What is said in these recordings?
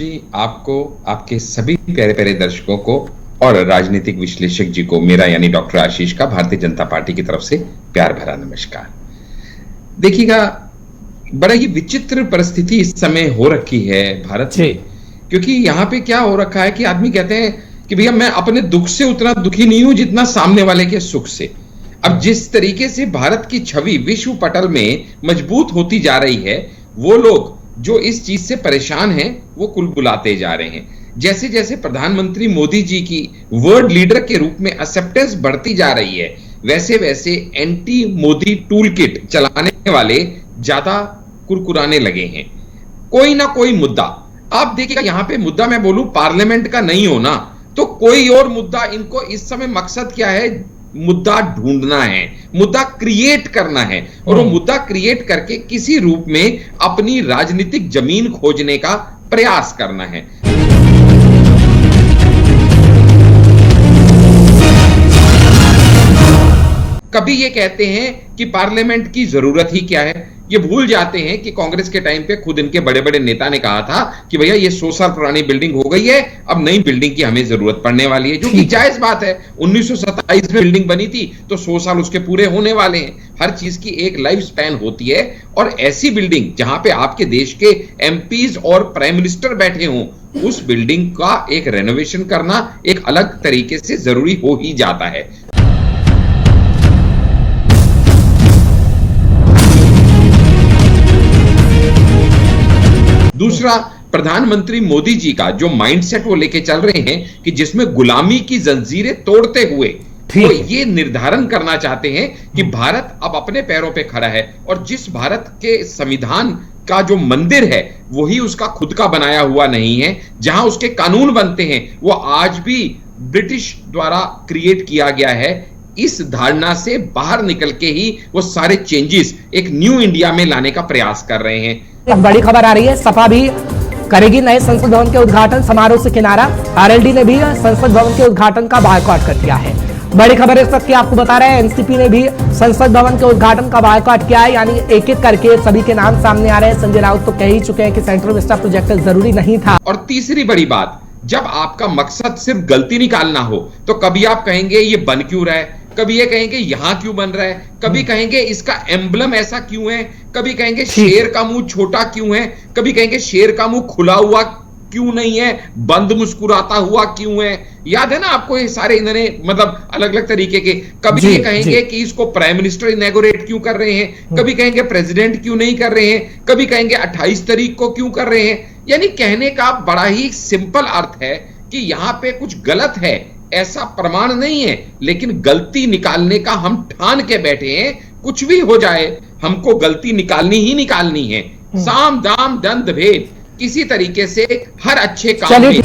जी, आपको, आपके सभी प्यारे प्यारे दर्शकों को और राजनीतिक विश्लेषक जी को मेरा यानी डॉक्टर आशीष का भारतीय जनता पार्टी की तरफ से प्यार भरा नमस्कार। देखिएगा, बड़ा ही विचित्र परिस्थिति इस समय हो रखी है भारत में, क्योंकि यहाँ पे क्या हो रखा है कि आदमी कहते हैं कि भैया मैं अपने दुख से उतना दुखी नहीं हूं जितना सामने वाले के सुख से। अब जिस तरीके से भारत की छवि विश्व पटल में मजबूत होती जा रही है, वो लोग जो इस चीज से परेशान हैं वो कुलबुलाते जा रहे हैं। जैसे जैसे प्रधानमंत्री मोदी जी की वर्ल्ड लीडर के रूप में एक्सेप्टेंस बढ़ती जा रही है, वैसे वैसे एंटी मोदी टूल किट चलाने वाले ज्यादा कुरकुराने लगे हैं। कोई ना कोई मुद्दा, आप देखिएगा यहाँ पे मुद्दा मैं बोलूं पार्लियामेंट का नहीं होना तो कोई और मुद्दा, इनको इस समय मकसद क्या है, मुद्दा ढूंढना है, मुद्दा क्रिएट करना है और वो मुद्दा क्रिएट करके किसी रूप में अपनी राजनीतिक जमीन खोजने का प्रयास करना है। कभी ये कहते हैं कि पार्लियामेंट की जरूरत ही क्या है, ये भूल जाते हैं कि कांग्रेस के टाइम पे खुद इनके बड़े बड़े नेता ने कहा था कि भैया ये 100 साल पुरानी बिल्डिंग हो गई है, अब नई बिल्डिंग की हमें जरूरत पड़ने वाली है, जो कि जायज बात है। 1927 में बिल्डिंग बनी थी तो 100 साल उसके पूरे होने वाले हैं। हर चीज की एक लाइफ स्पैन होती है और ऐसी बिल्डिंग जहां पे आपके देश के एमपीज और प्राइम मिनिस्टर बैठे हों, उस बिल्डिंग का एक रेनोवेशन करना एक अलग तरीके से जरूरी हो ही जाता है। दूसरा, प्रधानमंत्री मोदी जी का जो माइंडसेट वो लेके चल रहे हैं कि जिसमें गुलामी की जंजीरें तोड़ते हुए वो ये निर्धारण करना चाहते हैं कि भारत अब अपने पैरों पे खड़ा है और जिस भारत के संविधान का जो मंदिर है वही उसका खुद का बनाया हुआ नहीं है, जहां उसके कानून बनते हैं वो आज भी ब्रिटिश द्वारा क्रिएट किया गया है। इस धारणा से बाहर निकल के ही वो सारे चेंजेस एक न्यू इंडिया में लाने का प्रयास कर रहे हैं। बड़ी खबर आ रही है, सपा भी करेगी नए संसद भवन के उद्घाटन समारोह से किनारा। आरएलडी ने भी संसद भवन के उद्घाटन का बायकॉट कर दिया है। बड़ी खबर इस वक्त की आपको बता रहे हैं, एनसीपी ने भी संसद भवन के उद्घाटन का बायकॉट किया है, यानी एक एक करके सभी के नाम सामने आ रहे हैं। संजय राउत तो कह ही चुके हैं कि सेंट्रल विस्टा प्रोजेक्ट जरूरी नहीं था। और तीसरी बड़ी बात, जब आपका मकसद सिर्फ गलती निकालना हो तो कभी आप कहेंगे ये बन क्यों रहा है, कभी ये कहेंगे यहां क्यों बन रहा है, कभी कहेंगे इसका एम्बलम ऐसा क्यों है, कभी कहेंगे शेर का मुंह छोटा क्यों है, कभी कहेंगे शेर का मुंह खुला हुआ क्यों नहीं है, बंद मुस्कुराता हुआ क्यों है। याद है ना आपको ये सारे इन्होंने मतलब अलग अलग तरीके के, कभी ये कहेंगे कि इसको प्राइम मिनिस्टर इनॉग्रेट क्यों कर रहे हैं, कभी कहेंगे प्रेसिडेंट क्यों नहीं कर रहे हैं, कभी कहेंगे 28 तारीख को क्यों कर रहे हैं। यानी कहने का बड़ा ही सिंपल अर्थ है कि यहां पे कुछ गलत है ऐसा प्रमाण नहीं है, लेकिन गलती निकालने का हम ठान के बैठे हैं। कुछ भी हो जाए हमको गलती निकालनी ही निकालनी है। साम दाम दंड भेद किसी तरीके से हर अच्छे काम में।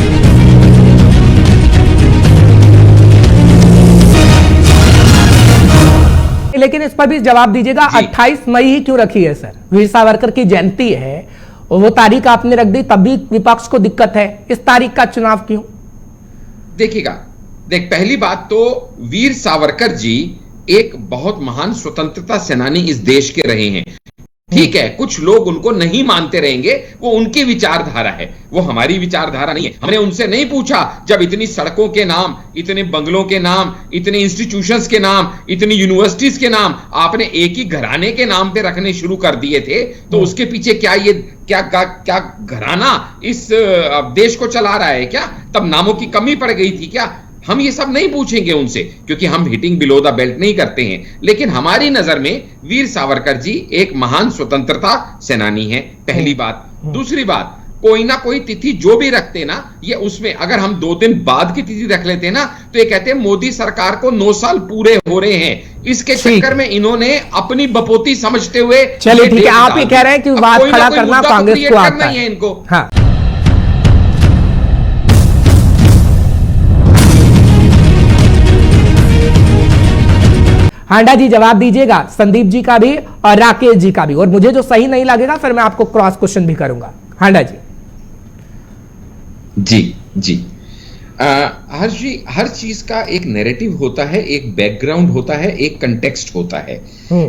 लेकिन इस पर भी जवाब दीजिएगा, 28 मई ही क्यों रखी है सर? वीर सावरकर की जयंती है, वो तारीख आपने रख दी, तब भी विपक्ष को दिक्कत है, इस तारीख का चुनाव क्यों? देखिएगा, पहली बात तो वीर सावरकर जी एक बहुत महान स्वतंत्रता सेनानी इस देश के रहे हैं। ठीक है, कुछ लोग उनको नहीं मानते रहेंगे, वो उनकी विचारधारा है, वो हमारी विचारधारा नहीं है। हमने उनसे नहीं पूछा जब इतनी सड़कों के नाम, इतने बंगलों के नाम, इतने इंस्टीट्यूशंस के नाम, इतनी यूनिवर्सिटीज के नाम आपने एक ही घराने के नाम पे रखने शुरू कर दिए थे, तो उसके पीछे क्या घराना इस देश को चला रहा है क्या? तब नामों की कमी पड़ गई थी क्या? हम ये सब नहीं पूछेंगे उनसे, क्योंकि हम हिटिंग बिलो द बेल्ट नहीं करते हैं। लेकिन हमारी नजर में वीर सावरकर जी एक महान स्वतंत्रता सेनानी है, पहली बात। दूसरी बात, कोई ना कोई तिथि जो भी रखते ना, ये उसमें अगर हम 2 दिन बाद की तिथि रख लेते ना, तो ये कहते हैं मोदी सरकार को 9 साल पूरे हो रहे हैं। इसके चक्कर में इन्होंने अपनी बपोती समझते हुए, चलिए ठीक है, आप ये कह रहे हैं कि बात खड़ा करना कांग्रेस को आता है इनको। हाँ, हांडा जी जवाब दीजिएगा, संदीप जी का भी और राकेश जी का भी, और मुझे जो सही नहीं लगेगा फिर मैं आपको क्रॉस क्वेश्चन भी करूंगा। हांडा जी। जी। हर्ष जी, हर चीज का एक नैरेटिव होता है, एक बैकग्राउंड होता है, एक कंटेक्स्ट होता है।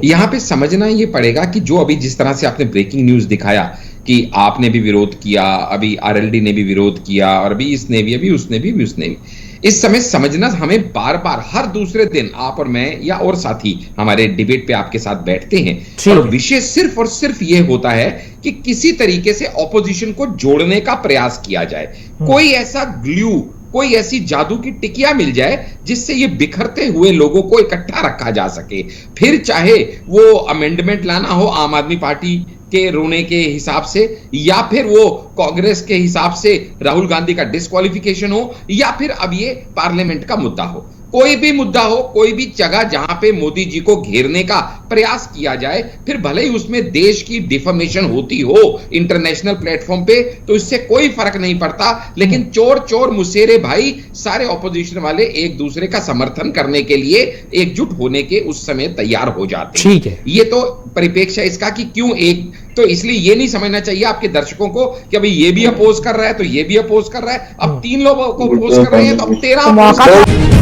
यहां पे समझना ये पड़ेगा कि जो अभी जिस तरह से आपने ब्रेकिंग न्यूज दिखाया कि आपने भी विरोध किया, अभी आरएलडी ने भी विरोध किया, और अभी इसने भी, अभी उसने भी इस समय समझना हमें बार बार हर दूसरे दिन आप और मैं या और साथी हमारे डिबेट पे आपके साथ बैठते हैं, और विषय सिर्फ और सिर्फ ये होता है कि किसी तरीके से ऑपोजिशन को जोड़ने का प्रयास किया जाए, कोई ऐसा ग्लू, कोई ऐसी जादू की टिकिया मिल जाए जिससे ये बिखरते हुए लोगों को इकट्ठा रखा जा सके। फिर चाहे वो अमेंडमेंट लाना हो आम आदमी पार्टी के रोने के हिसाब से, या फिर वो कांग्रेस के हिसाब से राहुल गांधी का डिस्क्वालिफिकेशन हो, या फिर अब ये पार्लियामेंट का मुद्दा हो, कोई भी मुद्दा हो, कोई भी जगह जहां पे मोदी जी को घेरने का प्रयास किया जाए, फिर भले ही उसमें देश की डिफेमेशन होती हो इंटरनेशनल प्लेटफॉर्म पे, तो इससे कोई फर्क नहीं पड़ता। लेकिन चोर चोर मुसेरे भाई, सारे ऑपोजिशन वाले एक दूसरे का समर्थन करने के लिए एकजुट होने के उस समय तैयार हो जाते हैं। ठीक है, ये तो परिप्रेक्ष्य है इसका कि क्यों एक, तो इसलिए ये नहीं समझना चाहिए आपके दर्शकों को कि अभी ये भी अपोज कर रहा है तो ये भी अपोज कर रहा है, अब 3 लोगों को अपोज कर रहे हैं तो अब 13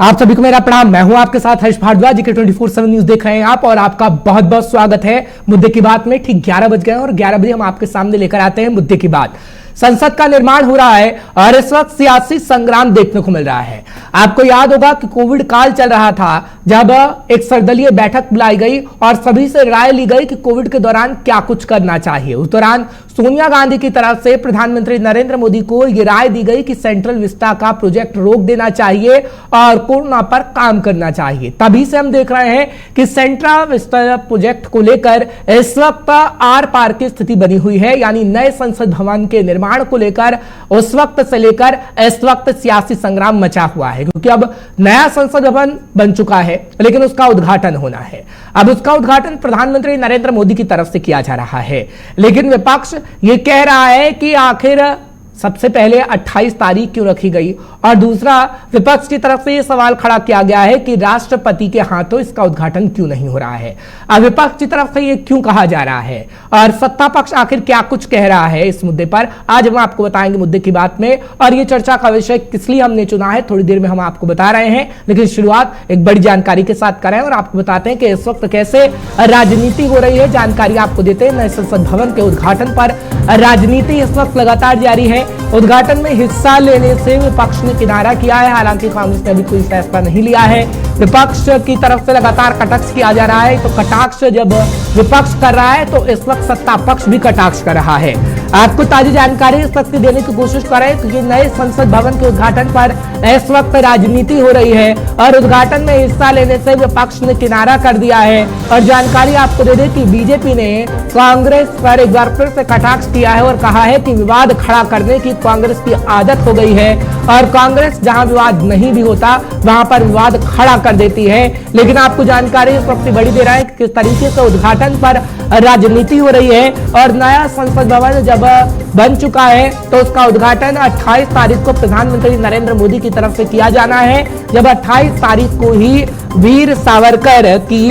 आप सभी को मेरा प्रणाम। मैं हूं आपके साथ हर्ष भारद्वाज, जी के 24/7 न्यूज देख रहे हैं आप, और आपका बहुत बहुत स्वागत है मुद्दे की बात में। ठीक 11 बज गए और 11 बजे हम आपके सामने लेकर आते हैं मुद्दे की बात। संसद का निर्माण हो रहा है और इस वक्त सियासी संग्राम देखने को मिल रहा है। आपको याद होगा कि कोविड काल चल रहा था, जब एक सर्वदलीय बैठक बुलाई गई और सभी से राय ली गई कि कोविड के दौरान क्या कुछ करना चाहिए। उस दौरान सोनिया गांधी की तरफ से प्रधानमंत्री नरेंद्र मोदी को यह राय दी गई कि सेंट्रल विस्टा का प्रोजेक्ट रोक देना चाहिए और कोरोना पर काम करना चाहिए। तभी से हम देख रहे हैं कि सेंट्रल विस्टा प्रोजेक्ट को लेकर इस वक्त आर पार की स्थिति बनी हुई है, यानी नए संसद भवन के निर्माण को लेकर उस वक्त से लेकर इस वक्त सियासी संग्राम मचा हुआ है, क्योंकि अब नया संसद भवन बन चुका है, लेकिन उसका उद्घाटन होना है। अब उसका उद्घाटन प्रधानमंत्री नरेंद्र मोदी की तरफ से किया जा रहा है, लेकिन विपक्ष ये कह रहा है कि आखिर सबसे पहले 28 तारीख क्यों रखी गई, और दूसरा विपक्ष की तरफ से यह सवाल खड़ा किया गया है कि राष्ट्रपति के हाथों इसका उद्घाटन क्यों नहीं हो रहा है। अब विपक्ष की तरफ से यह क्यों कहा जा रहा है और सत्ता पक्ष आखिर क्या कुछ कह रहा है इस मुद्दे पर, आज हम आपको बताएंगे मुद्दे की बात में। और ये चर्चा का विषय किस लिए हमने चुना है थोड़ी देर में हम आपको बता रहे हैं, लेकिन शुरुआत एक बड़ी जानकारी के साथ करें और आपको बताते हैं कि इस वक्त कैसे राजनीति हो रही है। जानकारी आपको देते हैं, नए संसद भवन के उद्घाटन पर राजनीति इस वक्त लगातार जारी है। उद्घाटन में हिस्सा लेने से विपक्ष ने किनारा किया है, हालांकि कांग्रेस ने अभी कोई फैसला नहीं लिया है। विपक्ष की तरफ से लगातार कटाक्ष किया जा रहा है, तो कटाक्ष जब विपक्ष कर रहा है तो इस वक्त सत्ता पक्ष भी कटाक्ष कर रहा है। आपको ताजी जानकारी इस वक्त देने की कोशिश कर रहे हैं, क्योंकि नए संसद भवन के उद्घाटन पर इस वक्त राजनीति हो रही है और उद्घाटन में हिस्सा लेने से विपक्ष ने किनारा कर दिया है। और जानकारी आपको दे दें कि बीजेपी ने कांग्रेस पर एक बार फिर से कटाक्ष किया है और कहा है कि विवाद खड़ा करने की कांग्रेस की आदत हो गई है, और कांग्रेस जहां विवाद नहीं भी होता वहां पर विवाद खड़ा कर देती है। लेकिन आपको जानकारी इस वक्त बड़ी दे रहा है कि किस तरीके से उद्घाटन पर राजनीति हो रही है। और नया संसद भवन जब बन चुका है तो उसका उद्घाटन 28 तारीख को प्रधानमंत्री नरेंद्र मोदी की तरफ से किया जाना है, जब 28 तारीख को ही वीर सावरकर की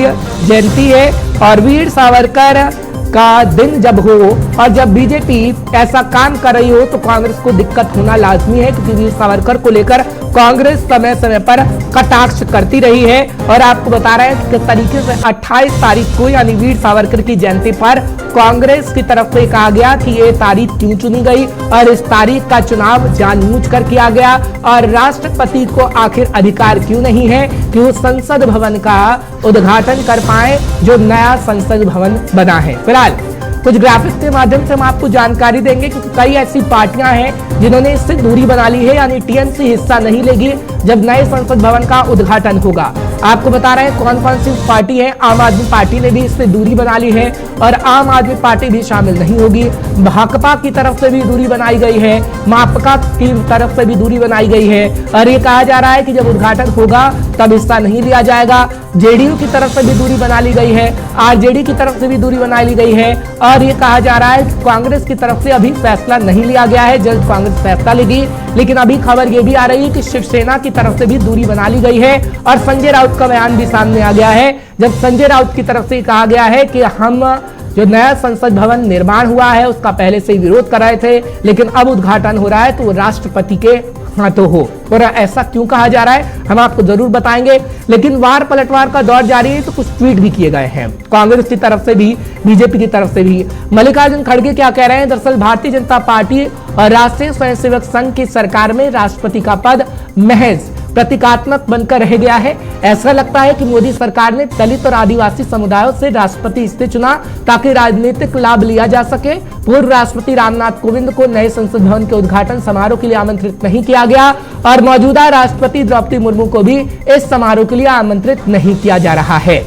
जयंती है। और वीर सावरकर का दिन जब हो और जब बीजेपी ऐसा काम कर रही हो तो कांग्रेस को दिक्कत होना लाजमी है, क्योंकि वीर सावरकर को लेकर कांग्रेस समय समय पर कटाक्ष करती रही है। और आपको बता रहे हैं किस तरीके से 28 तारीख को यानी वीर सावरकर की जयंती पर कांग्रेस की तरफ से कहा गया कि ये तारीख क्यों चुनी गई और इस तारीख का चुनाव जानबूझकर किया गया, और राष्ट्रपति को आखिर अधिकार क्यों नहीं है कि वो संसद भवन का उद्घाटन कर पाए जो नया संसद भवन बना है। फिलहाल कुछ ग्राफिक्स के माध्यम से हम आपको जानकारी देंगे, क्योंकि कई ऐसी पार्टियां हैं जिन्होंने इससे दूरी बना ली है, यानी टीएमसी हिस्सा नहीं लेगी जब नए संसद भवन का उद्घाटन होगा। आपको बता रहे हैं कौन कौन सी पार्टी है। आम आदमी पार्टी ने भी इससे दूरी बना ली है और आम आदमी पार्टी भी शामिल नहीं होगी। भाकपा की तरफ से भी दूरी बनाई गई है, माकपा की तरफ से भी दूरी बनाई गई है, और ये कहा जा रहा है कि जब उद्घाटन होगा तब हिस्सा नहीं लिया जाएगा। जेडीयू की तरफ से भी दूरी बना ली गई है, आरजेडी की तरफ से भी दूरी बना ली गई है, और ये कहा जा रहा है कि कांग्रेस की तरफ से अभी फैसला नहीं लिया गया है, जल्द कांग्रेस फैसला लेगी। लेकिन अभी खबर ये भी आ रही है कि शिवसेना की तरफ से भी दूरी बना ली गई है, और संजय राउत का बयान भी सामने आ गया है, जब संजय राउत की तरफ से कहा गया है कि हम जो नया संसद भवन निर्माण हुआ है उसका पहले से ही विरोध कर रहे थे, लेकिन अब उद्घाटन हो रहा है तो वो राष्ट्रपति के हाथों हो। और ऐसा क्यों कहा जा रहा है हम आपको जरूर बताएंगे, लेकिन वार पलटवार का दौर जारी है तो कुछ ट्वीट भी किए गए हैं कांग्रेस की तरफ से भी, बीजेपी की तरफ से भी। मल्लिकार्जुन खड़गे क्या कह रहे हैं, दरअसल भारतीय जनता पार्टी और राष्ट्रीय स्वयंसेवक संघ की सरकार में राष्ट्रपति का पद महज प्रतीकात्मक बनकर रह गया है। ऐसा लगता है कि मोदी सरकार ने दलित और आदिवासी समुदायों से राष्ट्रपति इसलिए चुना ताकि राजनीतिक लाभ लिया जा सके। पूर्व राष्ट्रपति रामनाथ कोविंद को नए संसद भवन के उद्घाटन समारोह के लिए आमंत्रित नहीं किया गया और मौजूदा राष्ट्रपति द्रौपदी मुर्मू को भी इस समारोह के लिए आमंत्रित नहीं किया जा रहा है।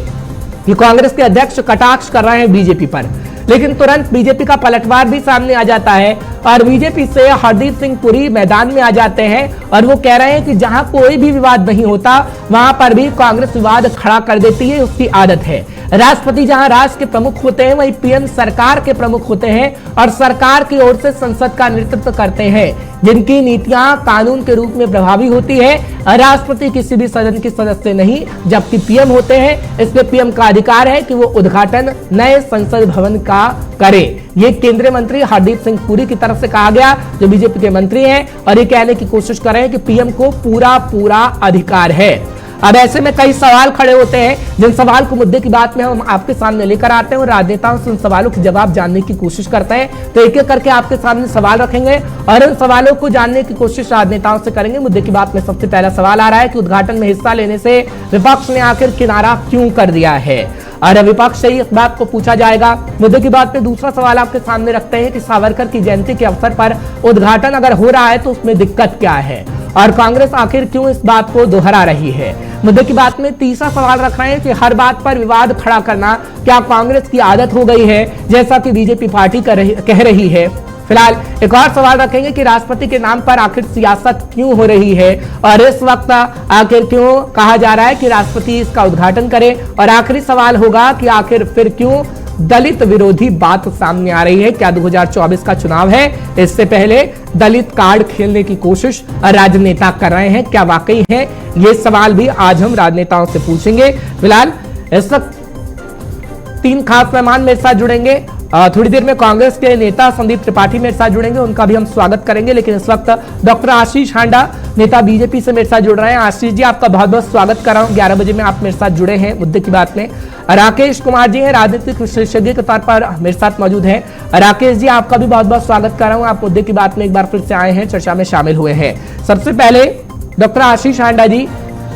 ये कांग्रेस के अध्यक्ष कटाक्ष कर रहे हैं बीजेपी पर, लेकिन तुरंत बीजेपी का पलटवार भी सामने आ जाता है और बीजेपी से हरदीप सिंह पुरी मैदान में आ जाते हैं और वो कह रहे हैं कि जहां कोई भी विवाद नहीं होता वहां पर भी कांग्रेस विवाद खड़ा कर देती है, उसकी आदत है। राष्ट्रपति जहां राष्ट्र के प्रमुख होते हैं वहीं पीएम सरकार के प्रमुख होते हैं और सरकार की ओर से संसद का नेतृत्व करते हैं, जिनकी नीतियां कानून के रूप में प्रभावी होती है। राष्ट्रपति किसी भी सदन के सदस्य नहीं, जबकि पीएम होते हैं, इसलिए पीएम का अधिकार है कि वो उद्घाटन नए संसद भवन का करे। ये केंद्रीय मंत्री हरदीप सिंह पुरी की तरफ से कहा गया, जो बीजेपी के मंत्री हैं, और ये कहने की कोशिश कर रहे हैं कि पीएम को पूरा अधिकार है। अब ऐसे में कई सवाल खड़े होते हैं, जिन सवाल को मुद्दे की बात में हम आपके सामने लेकर आते हैं और राजनेताओं से उन सवालों के जवाब जानने की कोशिश करते हैं। तो एक एक करके आपके सामने सवाल रखेंगे और उन सवालों को जानने की कोशिश राजनेताओं से करेंगे। मुद्दे की बात में सबसे पहला सवाल आ रहा है कि उद्घाटन में हिस्सा लेने से विपक्ष ने आखिर किनारा क्यों कर दिया है, और विपक्ष से इस बात को पूछा जाएगा। मुद्दे की बात में दूसरा सवाल आपके सामने रखते हैं कि सावरकर की जयंती के अवसर पर उद्घाटन अगर हो रहा है तो उसमें दिक्कत क्या है और कांग्रेस आखिर क्यों इस बात को दोहरा रही है। मुद्दे की बात में तीसरा सवाल रख रहे हैं कि हर बात पर विवाद खड़ा करना क्या कांग्रेस की आदत हो गई है, जैसा कि बीजेपी पार्टी कह रही है। फिलहाल एक और सवाल रखेंगे कि राष्ट्रपति के नाम पर आखिर सियासत क्यों हो रही है और इस वक्त आखिर क्यों कहा जा रहा है कि राष्ट्रपति इसका उद्घाटन करे। और आखिरी सवाल होगा कि आखिर फिर क्यों दलित विरोधी बात सामने आ रही है। क्या 2024 का चुनाव है, इससे पहले दलित कार्ड खेलने की कोशिश राजनेता कर रहे हैं, क्या वाकई है? ये सवाल भी आज हम राजनेताओं से पूछेंगे। फिलहाल इस वक्त 3 खास मेहमान मेरे साथ जुड़ेंगे। थोड़ी देर में कांग्रेस के नेता संदीप त्रिपाठी मेरे साथ जुड़ेंगे, उनका भी हम स्वागत करेंगे। लेकिन इस वक्त डॉक्टर आशीष हांडा नेता बीजेपी से मेरे साथ जुड़ रहे हैं। आशीष जी, आपका बहुत बहुत स्वागत कर रहा हूं। 11 बजे में आप मेरे साथ जुड़े हैं मुद्दे की बात में। राकेश कुमार जी हैं, राजनीतिक विशेषज्ञ के तौर पर मेरे साथ मौजूद हैं। राकेश जी, आपका भी बहुत बहुत स्वागत कर रहा हूं। आप मुद्दे की बात में एक बार फिर से आए हैं, चर्चा में शामिल हुए हैं। सबसे पहले डॉक्टर आशीष हांडा जी,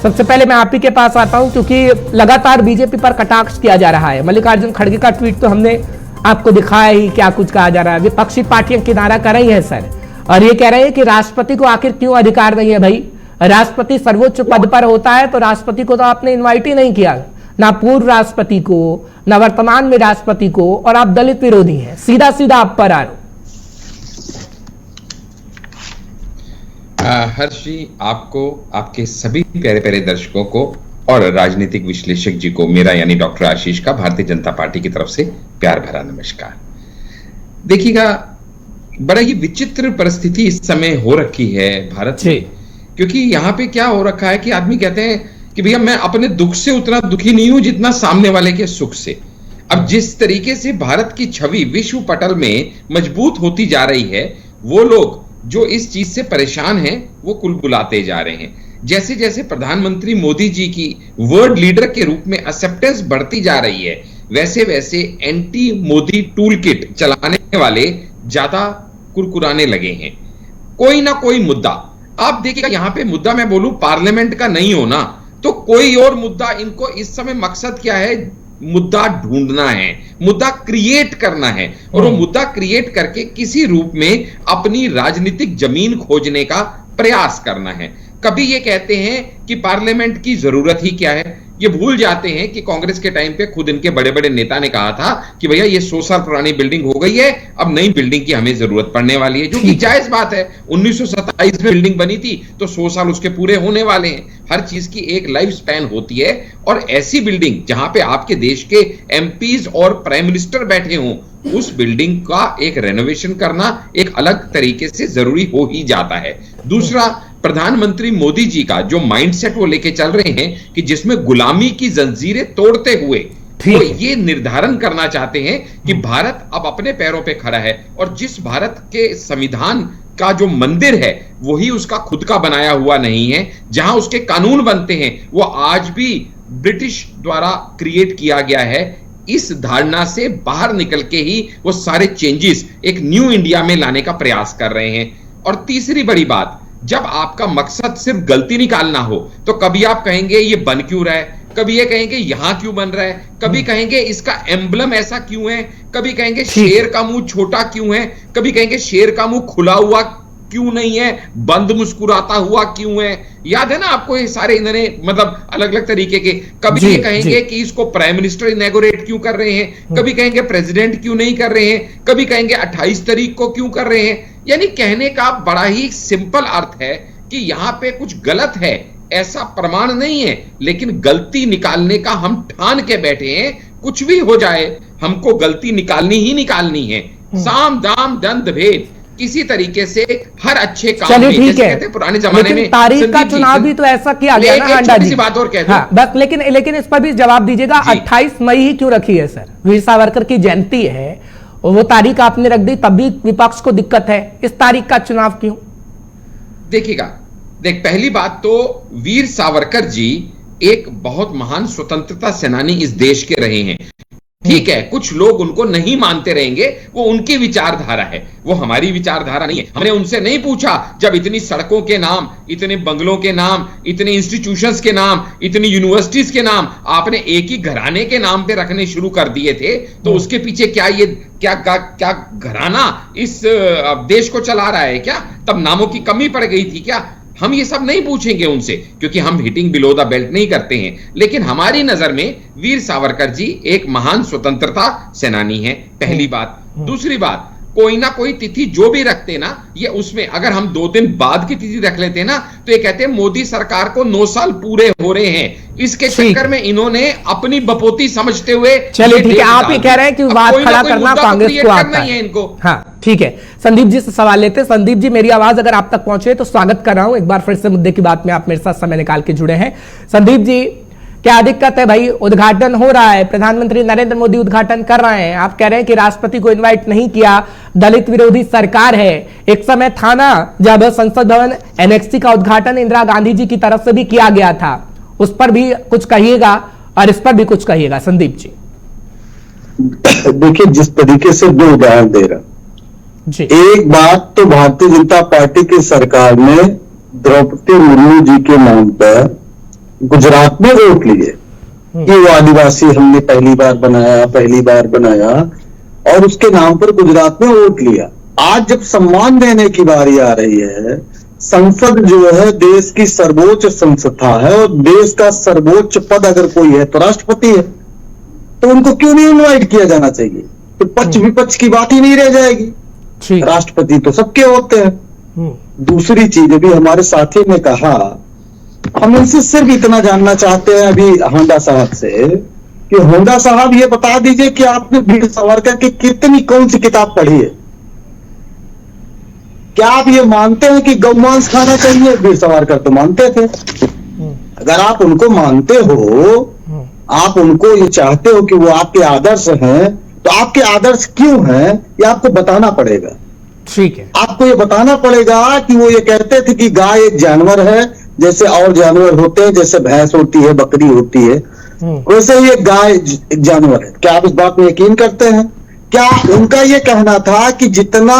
सबसे पहले मैं आप ही के पास आता हूं, क्योंकि लगातार बीजेपी पर कटाक्ष किया जा रहा है। मल्लिकार्जुन खड़गे का ट्वीट तो हमने आपको दिखाया ही, क्या कुछ कहा जा रहा है। विपक्षी पार्टियां किनारा कर रही है सर, और ये कह रहे हैं कि राष्ट्रपति को आखिर क्यों अधिकार नहीं है। भाई, राष्ट्रपति सर्वोच्च पद पर होता है तो राष्ट्रपति को तो आपने इन्वाइट ही नहीं किया, ना पूर्व राष्ट्रपति को, ना वर्तमान में राष्ट्रपति को, और आप दलित विरोधी हैं। सीधा सीधा आप पर आरोप। हर्ष जी, आपको, आपके सभी प्यारे प्यारे दर्शकों को और राजनीतिक विश्लेषक जी को मेरा यानी डॉक्टर आशीष का भारतीय जनता पार्टी की तरफ से प्यार भरा नमस्कार। देखिएगा, बड़ा ही विचित्र परिस्थिति इस समय हो रखी है भारत में, क्योंकि यहाँ पे क्या हो रखा है कि आदमी कहते हैं कि भैया मैं अपने दुख से उतना दुखी नहीं हूं जितना सामने वाले के सुख से। अब जिस तरीके से भारत की छवि विश्व पटल में मजबूत होती जा रही है, वो लोग जो इस चीज से परेशान हैं वो कुलबुलाते जा रहे हैं। जैसे जैसे प्रधानमंत्री मोदी जी की वर्ल्ड लीडर के रूप में एक्सेप्टेंस बढ़ती जा रही है, वैसे वैसे एंटी मोदी टूल किट चलाने वाले ज्यादा कुरकुराने लगे हैं। कोई ना कोई मुद्दा, आप देखिएगा यहाँ पे मुद्दा मैं बोलूं पार्लियामेंट का नहीं होना तो कोई और मुद्दा, इनको इस समय मकसद क्या है, मुद्दा ढूंढना है, मुद्दा क्रिएट करना है, और वो मुद्दा क्रिएट करके किसी रूप में अपनी राजनीतिक जमीन खोजने का प्रयास करना है। कभी ये कहते हैं कि पार्लियामेंट की जरूरत ही क्या है, ये भूल जाते हैं कि कांग्रेस के टाइम पे खुद इनके बड़े बड़े नेता ने कहा था कि भैया ये 100 साल पुरानी बिल्डिंग हो गई है, अब नई बिल्डिंग की हमें जरूरत पड़ने वाली है, जो कि जायज बात है। 1927 में बिल्डिंग बनी थी तो 100 साल उसके पूरे होने वाले हैं। हर चीज की एक लाइफ स्पैन होती है, और ऐसी बिल्डिंग जहां पे आपके देश के एमपीज और प्राइम मिनिस्टर बैठे हों, उस बिल्डिंग का एक रेनोवेशन करना एक अलग तरीके से जरूरी हो ही जाता है। दूसरा, प्रधानमंत्री मोदी जी का जो माइंडसेट वो लेके चल रहे हैं कि जिसमें गुलामी की जंजीरें तोड़ते हुए वो ये निर्धारण करना चाहते हैं कि भारत अब अपने पैरों पे खड़ा है और जिस भारत के संविधान का जो मंदिर है वही उसका खुद का बनाया हुआ नहीं है, जहां उसके कानून बनते हैं वो आज भी ब्रिटिश द्वारा क्रिएट किया गया है। इस धारणा से बाहर निकल के ही वो सारे चेंजेस एक न्यू इंडिया में लाने का प्रयास कर रहे हैं। और तीसरी बड़ी बात, जब आपका मकसद सिर्फ गलती निकालना हो तो कभी आप कहेंगे ये बन क्यों रहा है, कभी ये कहेंगे यहां क्यों बन रहा है, कभी कहेंगे इसका एम्बलम ऐसा क्यों है, कभी कहेंगे शेर का मुंह छोटा क्यों है, कभी कहेंगे शेर का मुंह खुला हुआ क्यों नहीं है, बंद मुस्कुराता हुआ क्यों है। याद है ना आपको ये सारे इन्होंने मतलब अलग अलग तरीके के, कभी ये कहेंगे कि इसको प्राइम मिनिस्टर इनॉग्रेट क्यों कर रहे हैं, कभी कहेंगे प्रेसिडेंट क्यों नहीं कर रहे हैं, कभी कहेंगे 28 तारीख को क्यों कर रहे हैं। यानी कहने का बड़ा ही सिंपल अर्थ है कि यहां पे कुछ गलत है, ऐसा प्रमाण नहीं है, लेकिन गलती निकालने का हम ठान के बैठे हैं। कुछ भी हो जाए हमको गलती निकालनी ही निकालनी है, साम दाम दंड भेद किसी तरीके से हर अच्छे काम में, जैसे कहते हैं पुराने जमाने में तारीख का चुनाव भी तो ऐसा किया गया ना अंडा जी। बात और कहते हैं बस, लेकिन इस पर भी जवाब दीजिएगा, 28 मई ही क्यों रखी है सर? वीर सावरकर की जयंती है और वो तारीख आपने रख दी, तब भी विपक्ष को दिक्कत है, इस तारीख का चुनाव क्यों? देखिएगा, पहली बात तो वीर सावरकर जी एक बहुत महान स्वतंत्रता सेनानी इस देश के रहे हैं। ठीक है, कुछ लोग उनको नहीं मानते रहेंगे, वो उनकी विचारधारा है, वो हमारी विचारधारा नहीं है। हमने उनसे नहीं पूछा जब इतनी सड़कों के नाम, इतने बंगलों के नाम, इतने इंस्टीट्यूशंस के नाम, इतनी यूनिवर्सिटीज के नाम आपने एक ही घराने के नाम पे रखने शुरू कर दिए थे, तो उसके पीछे क्या घराना इस देश को चला रहा है क्या? तब नामों की कमी पड़ गई थी क्या? हम ये सब नहीं पूछेंगे उनसे, क्योंकि हम हिटिंग बिलो द बेल्ट नहीं करते हैं। लेकिन हमारी नजर में वीर सावरकर जी एक महान स्वतंत्रता सेनानी हैं, पहली बात। दूसरी बात, कोई ना कोई तिथि जो भी रखते ना, ये उसमें अगर हम 2 दिन बाद की तिथि रख लेते ना, तो ये कहते हैं मोदी सरकार को 9 साल पूरे हो रहे हैं। इसके चक्कर में इन्होंने अपनी बपोती समझते हुए, चलिए ठीक है, आप ये कह रहे हैं कि बात खड़ा करना कांग्रेस को आता है इनको। हाँ ठीक है, संदीप जी से सवाल लेते हैं। संदीप जी, मेरी आवाज अगर आप तक पहुंचे तो स्वागत कर रहा हूं एक बार फिर से मुद्दे की बात में, आप मेरे साथ समय निकाल के जुड़े हैं। संदीप जी, क्या दिक्कत है भाई? उद्घाटन हो रहा है, प्रधानमंत्री नरेंद्र मोदी उद्घाटन कर रहे हैं, आप कह रहे हैं कि राष्ट्रपति को इनवाइट नहीं किया, दलित विरोधी सरकार है। एक समय था ना जब संसद भवन एनेक्सी का उद्घाटन इंदिरा गांधी जी की तरफ से भी किया गया था, उस पर भी कुछ कहिएगा और इस पर भी कुछ कहिएगा। संदीप जी देखिए, जिस तरीके से 2 उदाहरण दे रहा जी, एक बात तो भारतीय जनता पार्टी की सरकार ने द्रौपदी मुर्मू जी के नाम पर गुजरात में वोट लिए कि वो आदिवासी हमने पहली बार बनाया और उसके नाम पर गुजरात में वोट लिया। आज जब सम्मान देने की बारी आ रही है, संसद जो है देश की सर्वोच्च संस्था है और देश का सर्वोच्च पद अगर कोई है तो राष्ट्रपति है, तो उनको क्यों नहीं इनवाइट किया जाना चाहिए? तो पक्ष विपक्ष की बात ही नहीं रह जाएगी, राष्ट्रपति तो सबके होते हैं। दूसरी चीज, अभी हमारे साथी ने कहा, हम इनसे सिर्फ इतना जानना चाहते हैं अभी होंडा साहब से कि होंडा साहब ये बता दीजिए कि आपने वीर सावरकर की कौन सी किताब पढ़ी है? क्या आप ये मानते हैं कि गौमांस खाना चाहिए? वीर सावरकर तो मानते थे। अगर आप उनको मानते हो, आप उनको ये चाहते हो कि वो आपके आदर्श हैं, तो आपके आदर्श क्यों हैं ये आपको बताना पड़ेगा। ठीक है, आपको ये बताना पड़ेगा कि वो ये कहते थे कि गाय एक जानवर है, जैसे और जानवर होते हैं, जैसे भैंस होती है, बकरी होती है, वैसे ये गाय एक जानवर है। क्या आप इस बात में यकीन करते हैं? क्या उनका ये कहना था कि जितना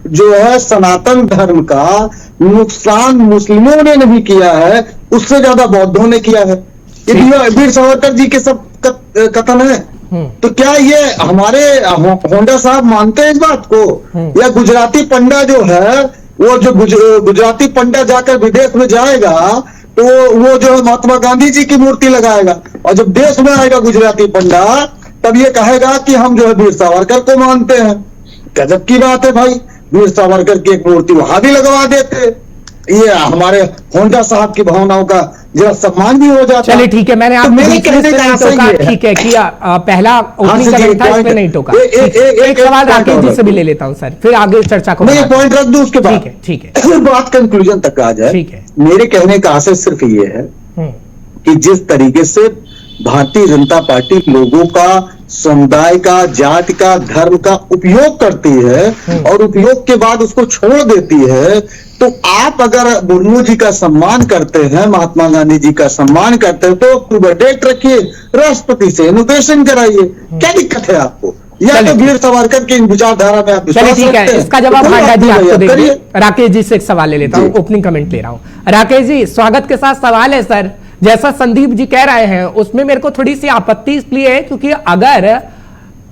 जो है सनातन धर्म का नुकसान मुस्लिमों ने नहीं किया है, उससे ज्यादा बौद्धों ने किया है? ये वीर सावरकर जी के सब कथन है। तो क्या ये हमारे होंडा साहब मानते हैं इस बात को? या गुजराती पंडा जो है, वो जो गुजराती पंडा जाकर विदेश में जाएगा तो वो जो है महात्मा गांधी जी की मूर्ति लगाएगा, और जब देश में आएगा गुजराती पंडा तब ये कहेगा कि हम जो है वीर सावरकर को मानते हैं। गजब की बात है भाई, वीर सावरकर की एक मूर्ति वहां भी लगवा देते, ये हमारे होंडा साहब की भावनाओं का जरा सम्मान भी हो जाता। चलिए ठीक है, मैंने आपको नहीं टोका, ठीक है किया, पहला ओपनिंग कमेंट था, इसमें नहीं टोका। एक सवाल राकेश जी से भी ले लेता हूं सर, फिर आगे चर्चा को मैं पॉइंट रख दूं उसके बाद। ठीक है, बात कंक्लूजन तक आ जाए। ठीक है, मेरे कहने का आशय सिर्फ ये है कि जिस तरीके से भारतीय जनता पार्टी लोगों का, समुदाय का, जाति का, धर्म का उपयोग करती है और उपयोग के बाद उसको छोड़ देती है। तो आप अगर मुर्मू जी का सम्मान करते हैं, महात्मा गांधी जी का सम्मान करते हैं, तो अक्टूबर डेट रखिए, राष्ट्रपति से इनोवेशन कराइए, क्या दिक्कत है आपको? या तो वीर सावरकर की विचारधारा में आप विश्वास ठीक है, इसका जवाब हांडा जी आपको देंगे। राकेश जी से एक सवाल ले लेता हूं, ओपनिंग कमेंट ले रहा हूं। राकेश जी, स्वागत के साथ सवाल है सर। जैसा संदीप जी कह रहे हैं उसमें मेरे को थोड़ी सी आपत्ति इसलिए है क्योंकि अगर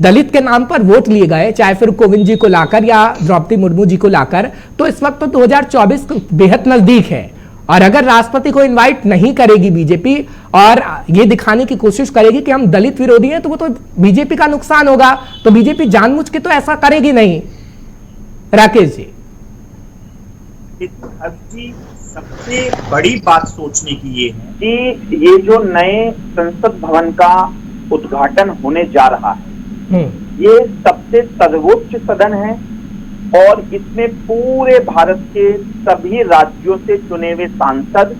दलित के नाम पर वोट लिए गए, चाहे फिर कोविंद जी को लाकर या द्रौपदी मुर्मू जी को लाकर, तो इस वक्त तो 2024 बेहद नजदीक है और अगर राष्ट्रपति को इनवाइट नहीं करेगी बीजेपी और ये दिखाने की कोशिश करेगी कि हम दलित विरोधी हैं, तो वो तो बीजेपी का नुकसान होगा। तो बीजेपी जानबूझ के तो ऐसा करेगी नहीं। राकेश जी, सबसे बड़ी बात सोचने की ये है कि ये जो नए संसद भवन का उद्घाटन होने जा रहा है, ये सबसे सर्वोच्च सदन है और इसमें पूरे भारत के सभी राज्यों से चुने हुए सांसद,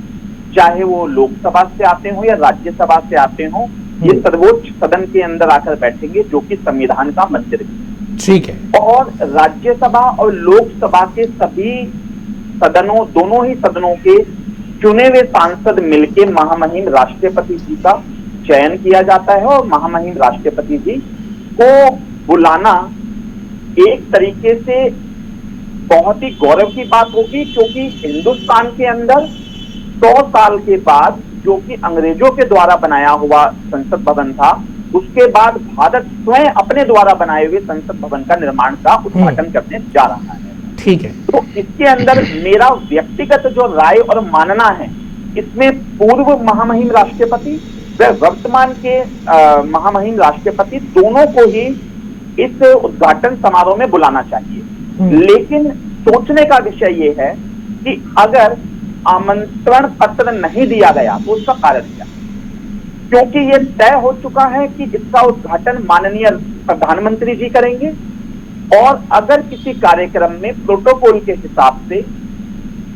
चाहे वो लोकसभा से आते हो या राज्यसभा से आते हो, ये सर्वोच्च सदन के अंदर आकर बैठेंगे, जो कि संविधान का मंदिर है। ठीक है। और राज्यसभा और लोकसभा के सभी सदनों, दोनों ही सदनों के चुने हुए सांसद मिलके महामहिम राष्ट्रपति जी का चयन किया जाता है और महामहिम राष्ट्रपति जी को बुलाना एक तरीके से बहुत ही गौरव की बात होगी, क्योंकि हिंदुस्तान के अंदर 100 साल के बाद, जो कि अंग्रेजों के द्वारा बनाया हुआ संसद भवन था, उसके बाद भारत स्वयं अपने द्वारा बनाए हुए संसद भवन का निर्माण का उद्घाटन करने जा रहा है। ठीक है। तो इसके अंदर मेरा व्यक्तिगत जो राय और मानना है, इसमें पूर्व महामहिम राष्ट्रपति व वर्तमान के महामहिम राष्ट्रपति दोनों को ही इस उद्घाटन समारोह में बुलाना चाहिए। लेकिन सोचने का विषय ये है कि अगर आमंत्रण पत्र नहीं दिया गया तो उसका कारण क्या? क्योंकि ये तय हो चुका है कि इसका उद्घाटन माननीय प्रधानमंत्री जी करेंगे और अगर किसी कार्यक्रम में प्रोटोकॉल के हिसाब से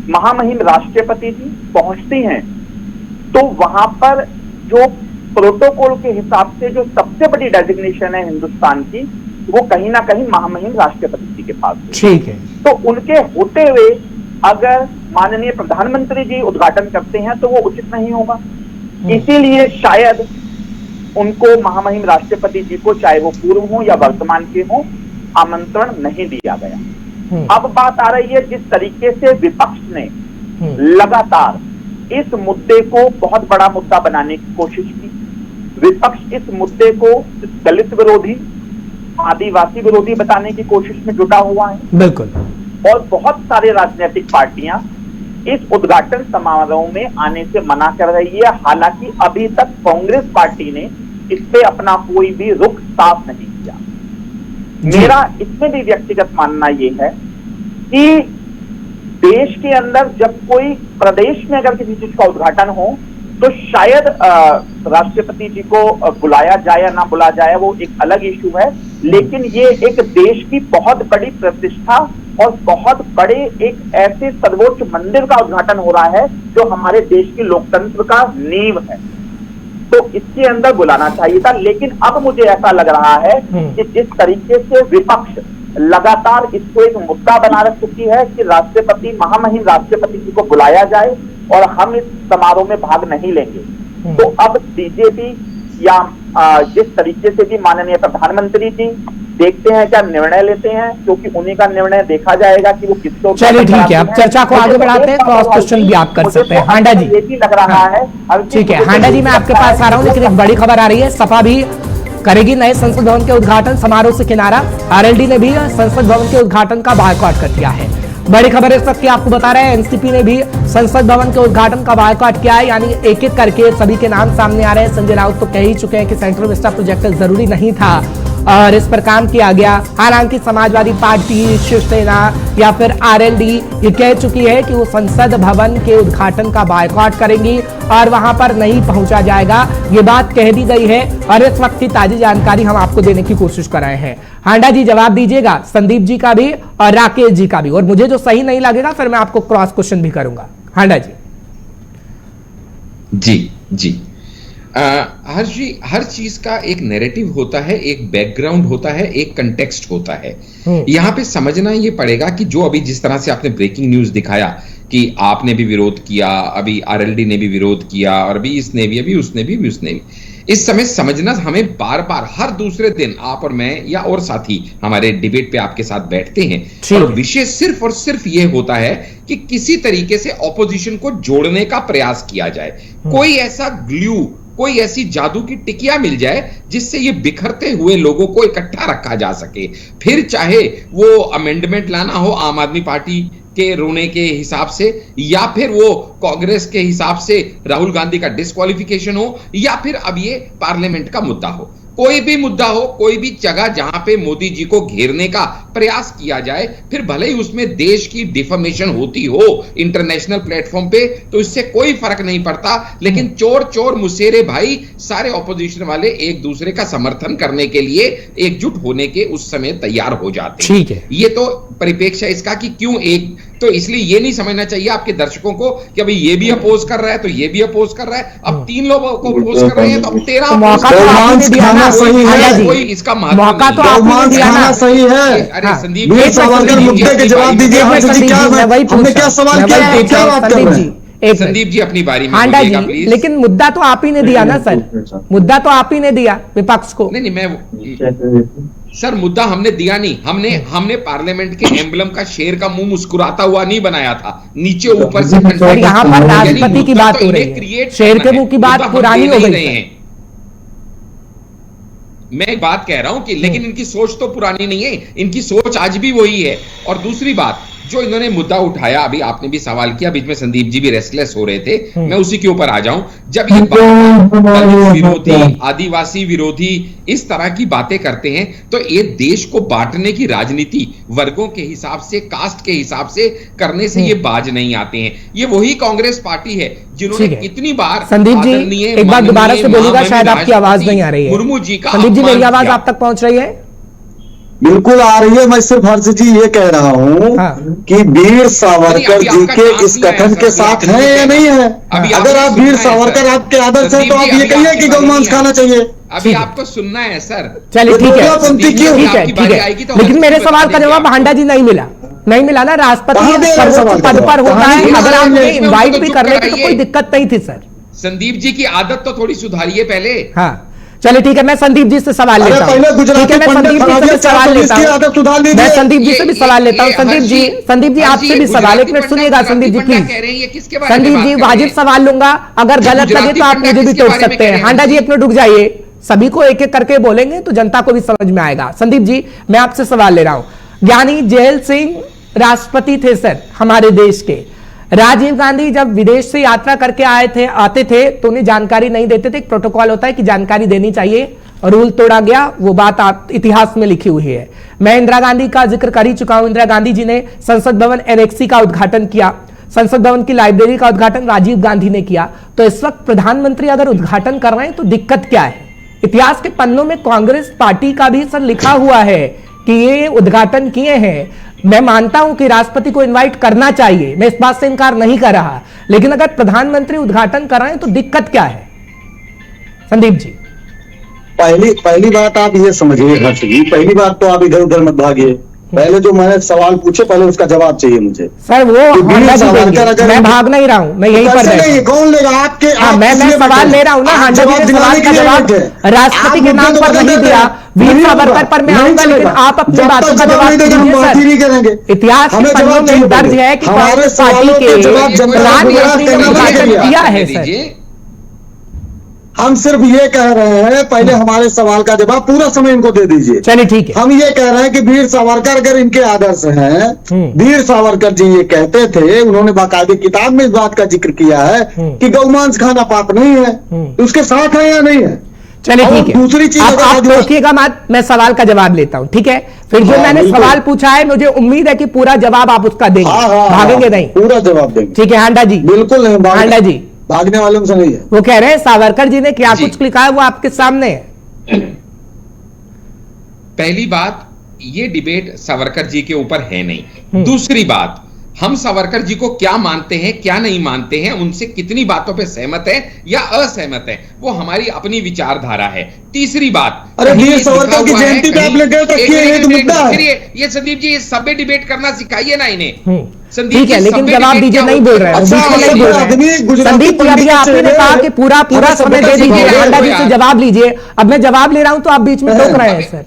महामहिम राष्ट्रपति जी पहुंचती हैं, तो वहां पर जो प्रोटोकॉल के हिसाब से जो सबसे बड़ी डेजिग्नेशन है हिंदुस्तान की, वो कहीं ना कहीं महामहिम राष्ट्रपति जी के पास है। ठीक है। तो उनके होते हुए अगर माननीय प्रधानमंत्री जी उद्घाटन करते हैं तो वो उचित नहीं होगा। इसीलिए शायद उनको महामहिम राष्ट्रपति जी को, चाहे वो पूर्व हो या वर्तमान के हो, आमंत्रण नहीं दिया गया। अब बात आ रही है जिस तरीके से विपक्ष ने लगातार इस मुद्दे को बहुत बड़ा मुद्दा बनाने की कोशिश की। विपक्ष इस मुद्दे को दलित विरोधी, आदिवासी विरोधी बताने की कोशिश में जुटा हुआ है। बिल्कुल। और बहुत सारे राजनीतिक पार्टियां इस उद्घाटन समारोह में आने से मना कर रही है। हालांकि अभी तक कांग्रेस पार्टी ने इस पे अपना कोई भी रुख साफ नहीं किया। मेरा इसमें भी व्यक्तिगत मानना यह है कि देश के अंदर जब कोई प्रदेश में अगर किसी चीज का उद्घाटन हो तो शायद राष्ट्रपति जी को बुलाया जाए या ना बुलाया जाए, वो एक अलग इशू है। लेकिन ये एक देश की बहुत बड़ी प्रतिष्ठा और बहुत बड़े एक ऐसे सर्वोच्च मंदिर का उद्घाटन हो रहा है जो हमारे देश की लोकतंत्र का नींव है, तो इसके अंदर बुलाना चाहिए था। लेकिन अब मुझे ऐसा लग रहा है कि जिस तरीके से विपक्ष लगातार इसको एक मुद्दा बना रख चुकी है कि राष्ट्रपति, महामहिम राष्ट्रपति जी को बुलाया जाए और हम इस समारोह में भाग नहीं लेंगे, तो अब बीजेपी या जिस तरीके से भी माननीय प्रधानमंत्री जी देखते हैं क्या निर्णय लेते हैं, क्योंकि उन्हीं का निर्णय देखा जाएगा कि वो किसको। चलिए ठीक है, अब चर्चा को आगे बढ़ाते हैं। क्रॉस क्वेश्चन भी आप कर सकते हैं। हांडा जी, ये भी लग रहा है। ठीक है हांडा जी, मैं आपके पास आ रहा हूं, लेकिन एक बड़ी खबर आ रही है, सपा भी करेगी नए संसद भवन के उद्घाटन समारोह से किनारा। आरएलडी ने भी संसद भवन के उद्घाटन का बायकॉट कर दिया है। बड़ी खबर इस वक्त की आपको बता रहे हैं, एनसीपी ने भी संसद भवन के उद्घाटन का बायकॉट किया है। यानी एक एक करके सभी के नाम सामने आ रहे हैं। संजय राउत तो कह ही चुके हैं कि सेंट्रल विस्टा प्रोजेक्ट जरूरी नहीं था और इस पर काम किया गया। हालांकि समाजवादी पार्टी, शिवसेना या फिर आरएलडी ये कह चुकी है कि वो संसद भवन के उद्घाटन का बायकॉट करेंगी और वहां पर नहीं पहुंचा जाएगा, ये बात कह दी गई है। और इस वक्त की ताजी जानकारी हम आपको देने की कोशिश कर रहे हैं। हांडा जी जवाब दीजिएगा, संदीप जी का भी और राकेश जी का भी, और मुझे जो सही नहीं लगेगा फिर मैं आपको क्रॉस क्वेश्चन भी करूंगा। हांडा जी। जी जी, हर्ष जी, हर चीज का एक नैरेटिव होता है, एक बैकग्राउंड होता है, एक कंटेक्स्ट होता है। यहां पे समझना ये पड़ेगा कि जो अभी जिस तरह से आपने ब्रेकिंग न्यूज दिखाया कि आपने भी विरोध किया, अभी आरएलडी ने भी विरोध किया, और अभी इसने भी, अभी उसने भी, अभी उसने भी। इस समय समझना, हमें बार बार हर दूसरे दिन आप और मैं या और साथी हमारे डिबेट पे आपके साथ बैठते हैं, और विषय सिर्फ और सिर्फ ये होता है कि किसी तरीके से ऑपोजिशन को जोड़ने का प्रयास किया जाए, कोई ऐसा ग्लू, कोई ऐसी जादू की टिकिया मिल जाए जिससे ये बिखरते हुए लोगों को इकट्ठा रखा जा सके। फिर चाहे वो अमेंडमेंट लाना हो आम आदमी पार्टी के रोने के हिसाब से, या फिर वो कांग्रेस के हिसाब से राहुल गांधी का डिस्क्वालिफिकेशन हो, या फिर अब ये पार्लियामेंट का मुद्दा हो, कोई भी मुद्दा हो, कोई भी जगह जहां पे मोदी जी को घेरने का प्रयास किया जाए, फिर भले ही उसमें देश की डिफेमेशन होती हो इंटरनेशनल प्लेटफॉर्म पे, तो इससे कोई फर्क नहीं पड़ता। लेकिन चोर चोर मुसेरे भाई, सारे ऑपोजिशन वाले एक दूसरे का समर्थन करने के लिए एकजुट होने के उस समय तैयार हो जाते हैं। ठीक है, ये तो परिप्रेक्ष्य है इसका कि क्यों एक, तो इसलिए ये नहीं समझना चाहिए आपके दर्शकों को कि अभी ये भी अपोज कर रहा है तो ये भी अपोज कर रहा है, अब 3 लोगों को अपोज कर रहे हैं तो अब 13 मौका तो आपने दिया ना, सही है, कोई इसका मौका तो आपने दिया ना, सही है। अरे संदीप वीर सावरकर मुद्दे के जवाब दीजिए। हमने क्या सवाल किया है, क्या बात कर रहे हैं? संदीप जी अपनी बारी में हांडा बोलिएगा जी, प्लीज। लेकिन मुद्दा तो आप ही ने दिया ना सर, मुद्दा तो आप ही ने दिया विपक्ष को। नहीं, सर मुद्दा हमने दिया नहीं, हमने पार्लियामेंट के एम्बलम का शेर का मुंह मुस्कुराता हुआ नहीं बनाया था, नीचे ऊपर से यहाँ पर राष्ट्रपति की बात हो रही है, शेर के मुंह की बात पुरानी हो गई है। मैं एक बात कह रहा हूं कि लेकिन इनकी सोच तो पुरानी नहीं है, इनकी सोच आज भी वही है। और दूसरी बात, जो इन्होंने मुद्दा उठाया, अभी आपने भी सवाल किया, बीच में संदीप जी भी रेस्टलेस हो रहे थे, मैं उसी के ऊपर आ जाऊं। जब ये दलित विरोधी, आदिवासी विरोधी इस तरह की बातें करते हैं, तो ये देश को बांटने की राजनीति वर्गों के हिसाब से, कास्ट के हिसाब से करने से ये बाज नहीं आते हैं। ये वही कांग्रेस पार्टी है जिन्होंने कितनी बार, संदीप जी एक बार दोबारा से बोलिएगा, शायद आपकी आवाज नहीं आ रही है। मुर्मू जी का संदीप जी, मेरी आवाज आप तक पहुंच रही है? बिल्कुल आ रही है। मैं सिर्फ हर्ष जी ये कह रहा हूँ कि वीर सावरकर जी के इस कथन के साथ हैं या नहीं है। अगर आप वीर सावरकर आपके आदर्श हैं तो आप ये कहिए कि गौ-मांस खाना चाहिए। अभी आपको सुनना है सर। चलिए ठीक है, ठीक है, लेकिन मेरे सवाल का जवाब हांडा जी नहीं मिला ना। राष्ट्रपति सर्वोच्च पद पर होता है, अगर आप इनवाइट भी कर रहे थे तो कोई दिक्कत नहीं थी सर। संदीप जी की आदत तो थोड़ी सुधारिए पहले। हाँ चलिए ठीक है, मैं संदीप जी से सवाल लेता हूं। ठीक है, मैं संदीप जी से भी सवाल लेता हूं। मैं संदीप जी से भी सवाल लेता हूं। संदीप जी आपसे भी सवाल, एक मिनट सुनिएगा संदीप जी प्लीज। संदीप जी वाजिब सवाल लूंगा, अगर गलत लगे तो आप मुझे भी टोक सकते हैं। हांडा जी एक मिनट रुक जाइए, सभी को एक एक करके बोलेंगे तो जनता को भी समझ में आएगा। संदीप जी मैं आपसे सवाल ले रहा हूं। ज्ञानी जेल सिंह राष्ट्रपति थे सर हमारे देश के। राजीव गांधी जब विदेश से यात्रा करके आते थे तो उन्हें जानकारी नहीं देते थे। एक प्रोटोकॉल होता है कि जानकारी देनी चाहिए, रूल तोड़ा गया, वो बात आप इतिहास में लिखी हुई है। मैं इंदिरा गांधी का जिक्र कर ही चुका हूं। इंदिरा गांधी जी ने संसद भवन एनेक्सी का उद्घाटन किया, संसद भवन की लाइब्रेरी का उद्घाटन राजीव गांधी ने किया। तो इस वक्त प्रधानमंत्री अगर उद्घाटन कर रहे हैं तो दिक्कत क्या है? इतिहास के पन्नों में कांग्रेस पार्टी का भी सर लिखा हुआ है कि ये उद्घाटन किए हैं। मैं मानता हूं कि राष्ट्रपति को इनवाइट करना चाहिए, मैं इस बात से इनकार नहीं कर रहा, लेकिन अगर प्रधानमंत्री उद्घाटन कर रहे हैं तो दिक्कत क्या है? संदीप जी पहली बात आप ये समझिए हर्ष जी, पहली बात तो आप इधर उधर मत भागिए। पहले जो मैंने सवाल पूछे पहले उसका जवाब चाहिए मुझे सर। वो मैं भाग नहीं रहा हूं, मैं यहीं पर नहीं, कौन लेगा आपके? मैं सवाल ले रहा हूं ना। हांडा जी ने सवाल का जवाब राष्ट्रपति के नाम पर नहीं दिया, वीर सावरकर पर मैं आऊंगा, लेकिन आप अपनी बातों का जवाब दीजिए। इतिहास के पन्नों में दर्ज है कि कांग्रेस पार्टी के प्रधानमंत्री ने उद्घाटन किया है सर। हम सिर्फ ये कह रहे हैं, पहले हमारे सवाल का जवाब पूरा समय इनको दे दीजिए। चलिए ठीक है। हम ये कह रहे हैं कि वीर सावरकर अगर इनके आदर्श हैं, वीर सावरकर जी ये कहते थे, उन्होंने बाकायदे किताब में इस बात का जिक्र किया है कि गौ-मांस खाना पाप नहीं है, तो उसके साथ है या नहीं है? चलिए ठीक है, दूसरी चीज आप रोकिएगा मत, मैं सवाल का जवाब लेता हूं, ठीक है? फिर जो मैंने सवाल पूछा है मुझे उम्मीद है कि पूरा जवाब आप उसका देंगे, भागेंगे नहीं? पूरा जवाब देंगे। ठीक है हांडा जी? बिल्कुल नहीं, हांडा जी भागने वालों से नहीं है। वो कह रहे हैं सावरकर जी ने क्या कुछ लिखा है वो आपके सामने है। पहली बात, ये डिबेट सावरकर जी के ऊपर है नहीं। दूसरी बात, हम सावरकर जी को क्या मानते हैं क्या नहीं मानते हैं, उनसे कितनी बातों पे सहमत है या असहमत है, वो हमारी अपनी विचारधारा है। तीसरी बात, अरे वीर सावरकर की जयंती पे आपने कह रखी है, एक मुद्दा है। ये संदीप जी सब पे डिबेट करना सिखाइए ना इन्हें। ठीक है, लेकिन जवाब दीजिए, नहीं बोल रहे हैं, नहीं बोल रहे हैं। संदीप जी, अभी आपने कहा कि पूरा समय दे दीजिए, हांडा जी से जवाब लीजिए। अब मैं जवाब ले रहा हूं तो आप बीच में टोक रहे हैं सर,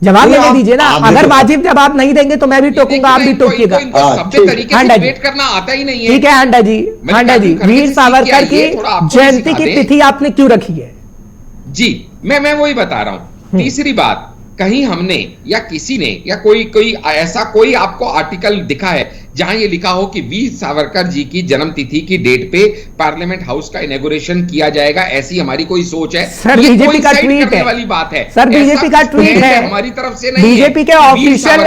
जवाब लेने दीजिए ना। अगर वाजिब जवाब नहीं देंगे तो मैं भी टोकूंगा, आप भी टोकिएगा। हांडा जी करना आता ही नहीं है। ठीक है हांडा जी, वीर सावरकर की जयंती की तिथि आपने क्यों रखी है? जी मैं वही बता रहा हूं। तीसरी बात, कहीं हमने या किसी ने या कोई ऐसा कोई आपको आर्टिकल दिखा है जहां ये लिखा हो कि वीर सावरकर जी की जन्मतिथि की डेट पे पार्लियामेंट हाउस का इनॉग्रेशन किया जाएगा, ऐसी हमारी कोई सोच है? सर बीजेपी का ट्वीट है, वाली बात है सर बीजेपी का ट्वीट है, हमारी तरफ से नहीं, बीजेपी के ऑफिशियल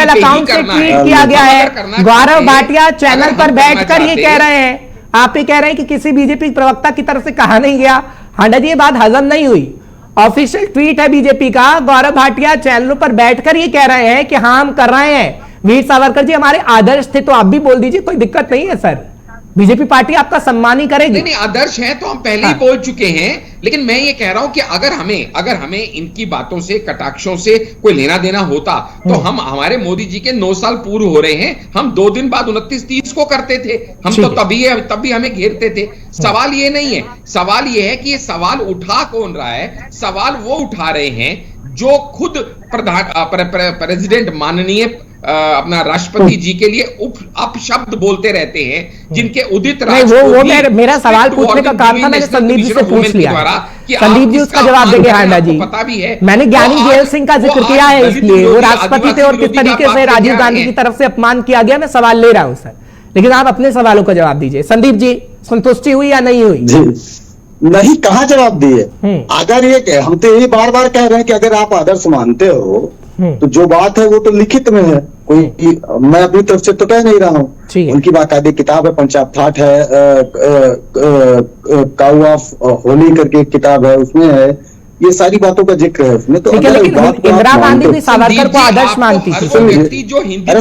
अकाउंट से ट्वीट किया गया है। गौरव भाटिया चैनल पर बैठकर ये कह रहे हैं, आप ही कह रहे हैं कि किसी बीजेपी प्रवक्ता की तरफ से कहा नहीं गया। हांडा जी, ये बात हजम नहीं हुई। ऑफिशियल ट्वीट है बीजेपी का, गौरव भाटिया चैनलों पर बैठकर ये कह रहे हैं कि हाँ हम कर रहे हैं, वीर सावरकर जी हमारे आदर्श थे। तो आप भी बोल दीजिए, कोई दिक्कत नहीं है सर, बीजेपी पार्टी आपका सम्मान ही करेगी। नहीं आदर्श है तो हम पहले ही बोल चुके हैं, लेकिन मैं ये कह रहा हूं कि अगर हमें इनकी बातों से कटाक्षों से कोई लेना देना होता तो हम हमारे मोदी जी के 9 साल पूर्व हो रहे हैं, हम 2 दिन बाद 29-30 को करते थे, हम तो तभी हमें घेरते थे। सवाल ये नहीं है, सवाल ये है कि ये सवाल उठा कौन रहा है? सवाल वो उठा रहे हैं जो खुद प्रेसिडेंट माननीय अपना राष्ट्रपति जी के लिए अपशब्द बोलते रहते हैं, जिनके उदित वो मेरा सवाल पूछने का काम था, मैंने संदीप जी से पूछ लिया। संदीप जी उसका जवाब देंगे हांडा जी। पता भी है, मैंने ज्ञानी जेल सिंह का जिक्र किया है, इसलिए वो राष्ट्रपति थे और किस तरीके से राजीव गांधी की तरफ से अपमान किया गया, मैं सवाल ले रहा हूं सर, लेकिन आप अपने सवालों का जवाब दीजिए। संदीप जी, संतुष्टि हुई या नहीं हुई? नहीं, कहाँ जवाब दिए? अगर ये हम तो यही बार बार कह रहे हैं कि अगर आप आदर्श मानते हो तो जो बात है वो तो लिखित में है, कोई मैं अपनी तरफ से तो कह नहीं रहा हूँ। उनकी बाकायदे किताब है, पंचाब थाट है, काउ ऑफ होली करके किताब है, उसमें है, ये सारी बातों का जिक्र है उसमें। तो इंदिरा गांधी भी सावरकर को आदर्श मानती थी।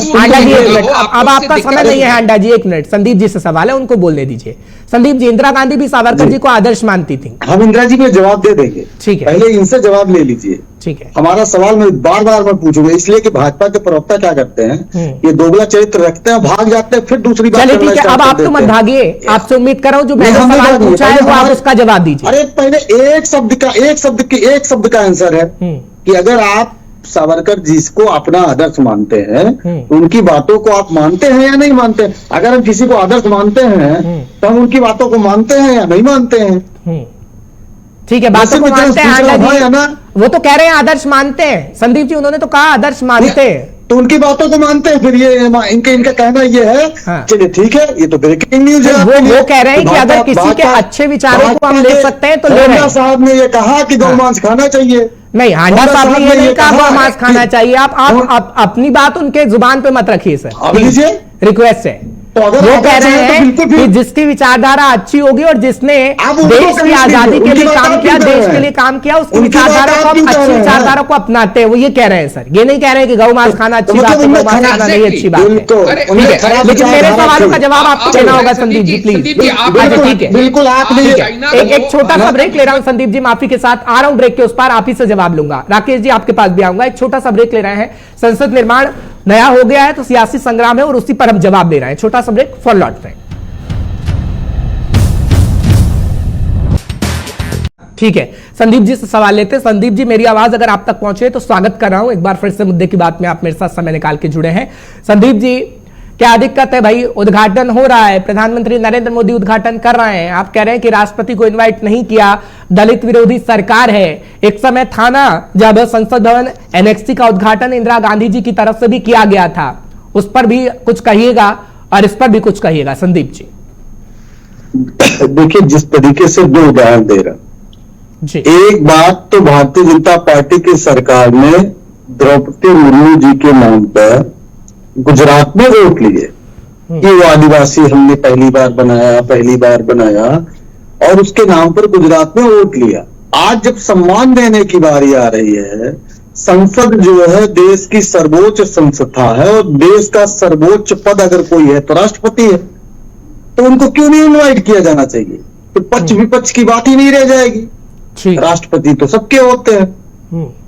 हांडा जी एक मिनट, अब आपका समय नहीं है हांडा जी, एक मिनट, संदीप जी से सवाल है, उनको बोलने दीजिए। संदीप जी, इंदिरा गांधी भी सावरकर जी को आदर्श मानती थी। हम इंदिरा जी को जवाब दे देंगे, ठीक है, पहले इनसे जवाब ले लीजिए। ठीक है, हमारा सवाल मैं बार बार मैं पूछूंगा, इसलिए कि भाजपा के प्रवक्ता क्या करते हैं, ये दोगला चरित्र रखते हैं, भाग जाते हैं, फिर दूसरी बात। चलिए ठीक है, अब आप तो मत भागिए, आपसे उम्मीद कर रहा हूं जो मैंने सवाल पूछा है वो आप उसका जवाब दीजिए। अरे पहले एक शब्द का आंसर है कि अगर आप सावरकर जी को अपना आदर्श मानते हैं, उनकी बातों को आप मानते हैं या नहीं मानते हैं? अगर हम किसी को आदर्श मानते हैं तो हम उनकी बातों को मानते हैं या नहीं मानते हैं? ठीक है, बातों को मानते हैं हांडा जी, वो तो कह रहे हैं आदर्श मानते हैं। संदीप जी, उन्होंने तो कहा आदर्श मानते हैं, तो उनकी बातों को मानते हैं। फिर ये इनका कहना ये है, चलिए ठीक है, ये तो ब्रेकिंग न्यूज है। वो कह रहे हैं कि अगर किसी के अच्छे विचारों को हम ले सकते हैं तो ले रहे हैं। साहब ने ये कहा कि गौ मांस खाना चाहिए। नहीं, हांडा साहब ने ये नहीं कहा गौ मांस खाना चाहिए। आप अपनी बात उनके जुबान पे मत रखिए सर, अब लीजिए, रिक्वेस्ट है। तो अगर वो कह रहे हैं कि जिसकी विचारधारा अच्छी होगी और जिसने देश की आजादी के लिए काम किया, देश के लिए काम किया, उसकी विचारधारा को हम अच्छी विचारधारा को अपनाते हैं, वो ये कह रहे हैं सर। ये नहीं कह रहे हैं कि गौ मांस खाना अच्छी बात है, गौ मांस खाना नहीं अच्छी बात है। लेकिन मेरे सवालों का जवाब आपको देना होगा संदीप जी, प्लीज। ठीक है, बिल्कुल, आपने एक छोटा सा ब्रेक ले रहा हूं संदीप जी, माफी के साथ आ रहा हूं ब्रेक के उस पार, आप ही से जवाब लूंगा। राकेश जी, आपके पास भी आऊंगा। एक छोटा सा ब्रेक ले रहे हैं, संसद निर्माण नया हो गया है तो सियासी संग्राम है और उसी पर हम जवाब दे रहे हैं। छोटा सा ब्रेक, फॉर लौट रहे हैं। ठीक है, संदीप जी से सवाल लेते हैं। संदीप जी, मेरी आवाज अगर आप तक पहुंचे तो स्वागत कर रहा हूं एक बार फिर से मुद्दे की बात में, आप मेरे साथ समय निकाल के जुड़े हैं। संदीप जी, क्या दिक्कत है भाई? उद्घाटन हो रहा है, प्रधानमंत्री नरेंद्र मोदी उद्घाटन कर रहे हैं, आप कह रहे हैं कि राष्ट्रपति को इनवाइट नहीं किया, दलित विरोधी सरकार है। एक समय था ना जब संसद भवन एनेक्सी का उद्घाटन इंदिरा गांधी जी की तरफ से भी किया गया था, उस पर भी कुछ कहिएगा और इस पर भी कुछ कहिएगा। संदीप जी देखिए, जिस तरीके से दो उदाहरण दे रहा जी, एक बात तो भारतीय जनता पार्टी की सरकार ने द्रौपदी मुर्मू जी के नाम पर गुजरात में वोट लिए कि वो आदिवासी हमने पहली बार बनाया और उसके नाम पर गुजरात में वोट लिया। आज जब सम्मान देने की बारी आ रही है, संसद जो है देश की सर्वोच्च संस्था है, और देश का सर्वोच्च पद अगर कोई है तो राष्ट्रपति है, तो उनको क्यों नहीं इनवाइट किया जाना चाहिए? तो पक्ष विपक्ष की बात ही नहीं रह जाएगी। राष्ट्रपति तो सबके होते हैं।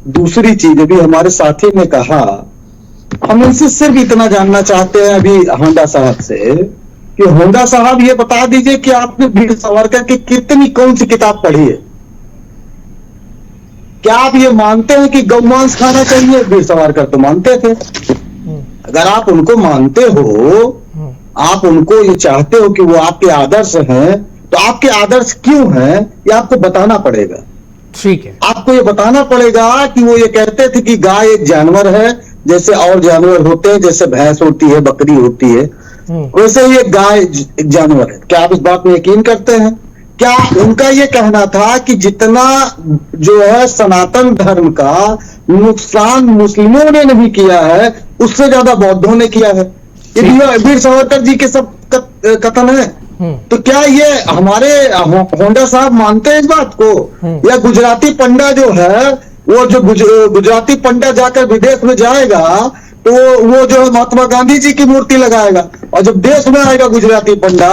दूसरी चीज, अभी हमारे साथी ने कहा, हम इनसे सिर्फ इतना जानना चाहते हैं अभी होंडा साहब से, कि होंडा साहब ये बता दीजिए कि आपने वीर सावरकर की कितनी कौन सी किताब पढ़ी है? क्या आप ये मानते हैं कि गौमांस खाना चाहिए? वीर सावरकर तो मानते थे। अगर आप उनको मानते हो, आप उनको ये चाहते हो कि वो आपके आदर्श हैं, तो आपके आदर्श क्यों हैं ये आपको बताना पड़ेगा। ठीक है, आपको ये बताना पड़ेगा कि वो ये कहते थे कि गाय एक जानवर है, जैसे और जानवर होते हैं, जैसे भैंस होती है, बकरी होती है, वैसे ही एक गाय एक जानवर है। क्या आप इस बात में यकीन करते हैं? क्या उनका ये कहना था कि जितना जो है सनातन धर्म का नुकसान मुस्लिमों ने नहीं किया है, उससे ज्यादा बौद्धों ने किया है? ये वीर सावरकर जी के सब कथन है। तो क्या ये हमारे होंडा साहब मानते हैं इस बात को? या गुजराती पंडा जो है, वो जो गुजराती पंडा जाकर विदेश में जाएगा तो वो जो है महात्मा गांधी जी की मूर्ति लगाएगा, और जब देश में आएगा गुजराती पंडा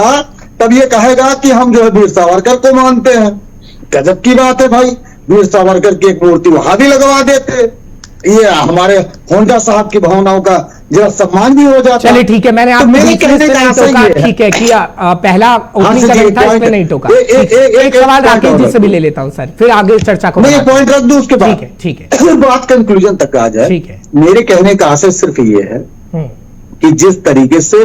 तब ये कहेगा कि हम जो है वीर सावरकर को मानते हैं। गजब की बात है भाई, वीर सावरकर की एक मूर्ति वहां भी लगवा देते। ये हमारे होंडा साहब की भावनाओं का जरा सम्मान भी हो जाता। चलिए ठीक है, मैंने आपको मेरे कहने का ऐसा ही है। ठीक है किया, पहला ओपनिंग कमेंट था, इसमें नहीं टोका। एक सवाल राकेश जी से भी ले लेता हूं सर, फिर आगे चर्चा को। मैं ये पॉइंट रख दूं उसके बाद। ठीक है, बात कंक्लूजन तक आ जाए। ठीक है, मेरे कहने का आशय सिर्फ ये है कि जिस तरीके से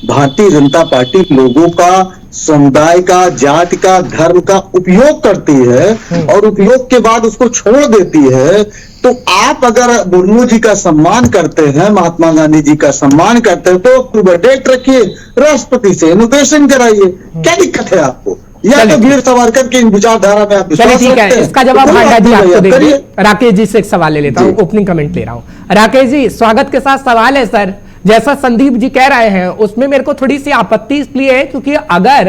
भारतीय जनता पार्टी लोगों का, समुदाय का, जाति का, धर्म का उपयोग करती है और उपयोग के बाद उसको छोड़ देती है, तो आप अगर मुर्मू जी का सम्मान करते हैं, महात्मा गांधी जी का सम्मान करते हैं, तो अक्टूबर डेट रखिए, राष्ट्रपति से इनोग्रेशन कराइए। क्या दिक्कत है आपको? या तो वीर सावरकर की विचारधारा में आप विश्वास रखते हैं? इसका जवाब भांडा जी आपको देंगे। राकेश जी से एक सवाल ले लेता हूं, ओपनिंग कमेंट ले रहा हूं। राकेश जी, स्वागत के साथ सवाल है सर। जैसा संदीप जी कह रहे हैं उसमें मेरे को थोड़ी सी आपत्ति इसलिए है क्योंकि अगर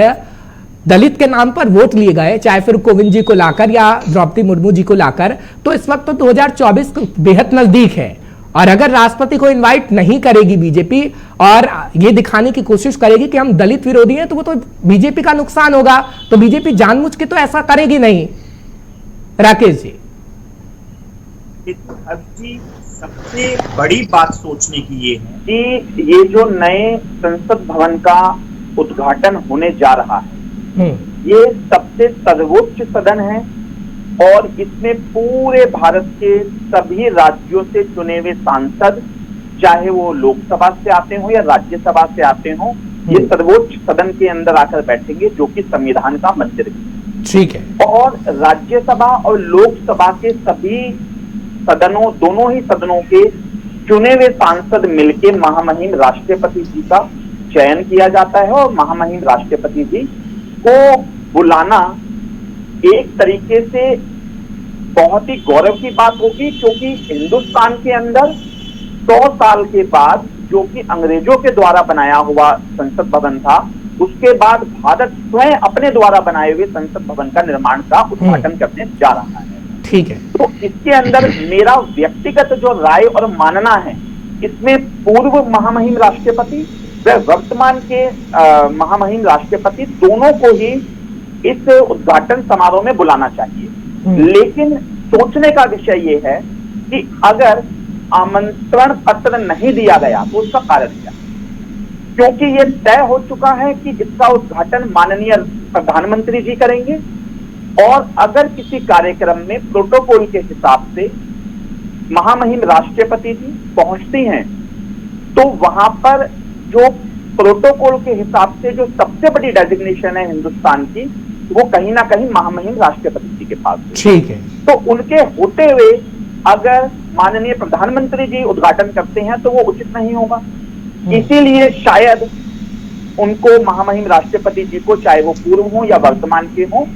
दलित के नाम पर वोट लिए गए, चाहे फिर कोविंद जी को लाकर या द्रौपदी मुर्मू जी को लाकर, तो इस वक्त तो 2024 बेहद नजदीक है, और अगर राष्ट्रपति को इनवाइट नहीं करेगी बीजेपी और ये दिखाने की कोशिश करेगी कि हम दलित विरोधी हैं, तो वो तो बीजेपी का नुकसान होगा। तो बीजेपी जानबूझ के तो ऐसा करेगी नहीं। राकेश जी, सबसे बड़ी बात सोचने की ये है कि ये जो नए संसद भवन का उद्घाटन होने जा रहा है, ये सबसे सर्वोच्च सदन है, और इसमें पूरे भारत के सभी राज्यों से चुने हुए सांसद, चाहे वो लोकसभा से आते हो या राज्यसभा से आते हो, ये सर्वोच्च सदन के अंदर आकर बैठेंगे, जो कि संविधान का मंदिर है। ठीक है। और राज्यसभा और लोकसभा के सभी सदनों, दोनों ही सदनों के चुने हुए सांसद मिलके महामहिम राष्ट्रपति जी का चयन किया जाता है, और महामहिम राष्ट्रपति जी को बुलाना एक तरीके से बहुत ही गौरव की बात होगी, क्योंकि हिंदुस्तान के अंदर 100 साल के बाद, जो कि अंग्रेजों के द्वारा बनाया हुआ संसद भवन था, उसके बाद भारत स्वयं अपने द्वारा बनाए हुए संसद भवन का निर्माण का उद्घाटन करने जा रहा है। ठीक है। तो इसके अंदर मेरा व्यक्तिगत जो राय और मानना है, इसमें पूर्व महामहिम राष्ट्रपति व वर्तमान के महामहिम राष्ट्रपति दोनों को ही इस उद्घाटन समारोह में बुलाना चाहिए। लेकिन सोचने का विषय ये है कि अगर आमंत्रण पत्र नहीं दिया गया तो उसका कारण क्या? क्योंकि ये तय हो चुका है कि इसका उद्घाटन माननीय प्रधानमंत्री जी करेंगे, और अगर किसी कार्यक्रम में प्रोटोकॉल के हिसाब से महामहिम राष्ट्रपति जी पहुंचती हैं, तो वहां पर जो प्रोटोकॉल के हिसाब से जो सबसे बड़ी डेजिग्नेशन है हिंदुस्तान की, वो कहीं ना कहीं महामहिम राष्ट्रपति जी के पास है। ठीक है। तो उनके होते हुए अगर माननीय प्रधानमंत्री जी उद्घाटन करते हैं तो वो उचित नहीं होगा। इसीलिए शायद उनको महामहिम राष्ट्रपति जी को, चाहे वो पूर्व हो या वर्तमान के हो,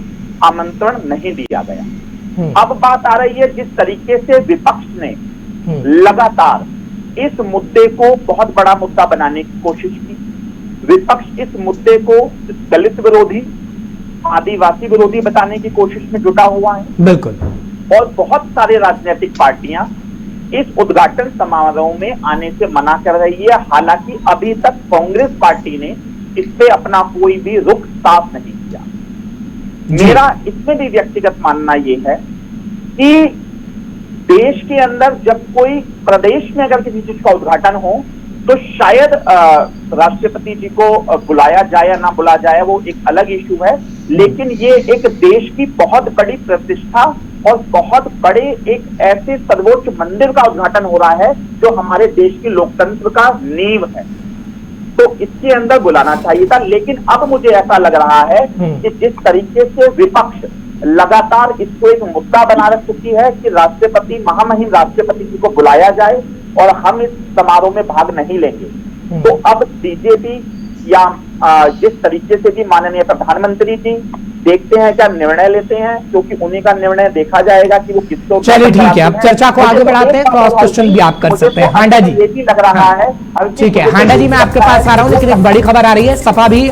आमंत्रण नहीं दिया गया। अब बात आ रही है जिस तरीके से विपक्ष ने लगातार इस मुद्दे को बहुत बड़ा मुद्दा बनाने की कोशिश की। विपक्ष इस मुद्दे को दलित विरोधी, आदिवासी विरोधी बताने की कोशिश में जुटा हुआ है। बिल्कुल। और बहुत सारे राजनीतिक पार्टियां इस उद्घाटन समारोह में आने से मना कर रही है। हालांकि अभी तक कांग्रेस पार्टी ने इस पे अपना कोई भी रुख साफ नहीं किया। मेरा इसमें भी व्यक्तिगत मानना यह है कि देश के अंदर जब कोई प्रदेश में अगर किसी चीज का उद्घाटन हो तो शायद राष्ट्रपति जी को बुलाया जाए या ना बुलाया जाए वो एक अलग इशू है, लेकिन ये एक देश की बहुत बड़ी प्रतिष्ठा और बहुत बड़े एक ऐसे सर्वोच्च मंदिर का उद्घाटन हो रहा है जो हमारे देश की लोकतंत्र का नींव है, तो इसके अंदर बुलाना चाहिए था। लेकिन अब मुझे ऐसा लग रहा है कि जिस तरीके से विपक्ष लगातार इसको एक मुद्दा बना रख चुकी है कि राष्ट्रपति, महामहिम राष्ट्रपति जी को बुलाया जाए और हम इस समारोह में भाग नहीं लेंगे, तो अब बीजेपी या जिस तरीके से भी माननीय प्रधानमंत्री जी देखते हैं क्या निर्णय लेते हैं, क्योंकि उन्हीं का निर्णय देखा जाएगा कि वो किसको। चलिए ठीक है, अब चर्चा को आगे बढ़ाते हैं, क्रॉस क्वेश्चन भी आप कर सकते हैं। हांडा जी, ये भी लग रहा है ठीक है हांडा जी, मैं आपके पास आ रहा हूं, लेकिन एक बड़ी खबर आ रही है, सपा भी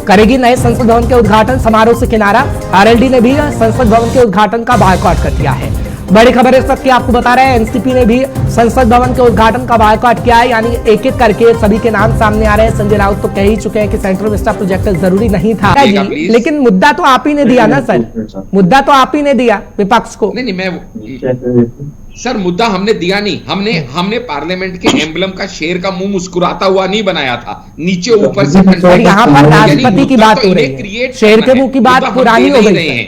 करेगी नए संसद भवन के उद्घाटन समारोह से किनारा। आरएलडी ने भी संसद भवन के उद्घाटन का बायकॉट कर दिया है। बड़ी खबर इस वक्त की आपको बता रहे हैं, एनसीपी ने भी संसद भवन के उद्घाटन का बायकॉट किया है, यानी एक एक करके सभी के नाम सामने आ रहे हैं। संजय राउत तो कह ही चुके हैं कि सेंट्रल विस्टा प्रोजेक्ट जरूरी नहीं था जी, लेकिन मुद्दा तो आप ही ने दिया ना सर, मुद्दा तो आप ही ने दिया विपक्ष को। नहीं, मैं सर मुद्दा हमने दिया नहीं, हमने पार्लियामेंट के एम्बलम का शेर का मुंह मुस्कुराता हुआ नहीं बनाया था, नीचे ऊपर से यहाँ पर राष्ट्रपति की बात हो रही है, शेर के मुंह की बात पुरानी हो गई है।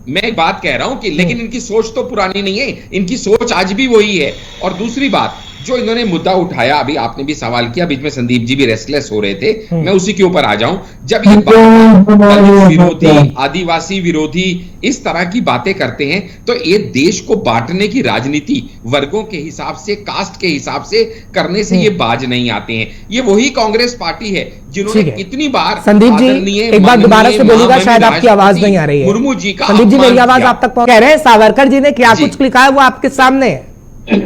मैं एक बात कह रहा हूं कि लेकिन इनकी सोच तो पुरानी नहीं है, इनकी सोच आज भी वही है। और दूसरी बात, जो इन्होंने मुद्दा उठाया, अभी आपने भी सवाल किया, बीच में संदीप जी भी रेस्टलेस हो रहे थे, मैं उसी के ऊपर आ जाऊं। जब ये दलित विरोधी, आदिवासी विरोधी इस तरह की बातें करते हैं तो ये देश को बांटने की राजनीति वर्गों के हिसाब से, कास्ट के हिसाब से करने से ये बाज नहीं आते हैं। ये वही कांग्रेस पार्टी है जिन्होंने कितनी बार, संदीप जी एक बार दोबारा से बोलिएगा, शायद आपकी आवाज नहीं आ रही है। मुर्मू जी का, संदीप जी मेरी आवाज आप तक कह रहे हैं, सावरकर जी ने क्या कुछ लिखा है वो आपके सामने है।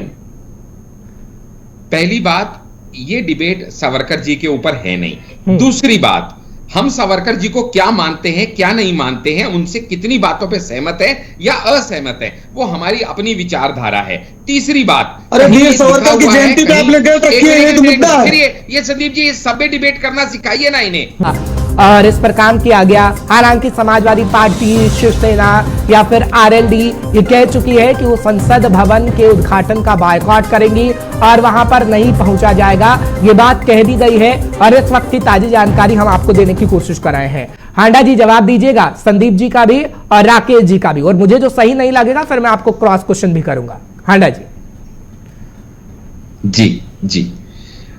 पहली बात, ये डिबेट सावरकर जी के ऊपर है नहीं। दूसरी बात, हम सावरकर जी को क्या मानते हैं, क्या नहीं मानते हैं, उनसे कितनी बातों पे सहमत है या असहमत है, वो हमारी अपनी विचारधारा है। तीसरी बात, अरे वीर सावरकर की जयंती पे आपने डेट रखी है, ये तो मुद्दा है। ये संदीप जी, ये सभ्य डिबेट करना सिखाइए ना इन्हें। और इस पर काम किया गया। हालांकि समाजवादी पार्टी, शिवसेना या फिर आरएलडी ये कह चुकी है कि वो संसद भवन के उद्घाटन का बायकॉट करेंगी और वहां पर नहीं पहुंचा जाएगा, ये बात कह दी गई है। और इस वक्त की ताजी जानकारी हम आपको देने की कोशिश कर रहे हैं। हांडा जी जवाब दीजिएगा, संदीप जी का भी और राकेश जी का भी, और मुझे जो सही नहीं लगेगा फिर मैं आपको क्रॉस क्वेश्चन भी करूंगा। हांडा जी। जी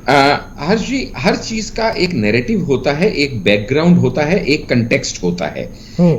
हर्ष जी, हर चीज का एक नैरेटिव होता है, एक बैकग्राउंड होता है, एक कंटेक्स्ट होता है।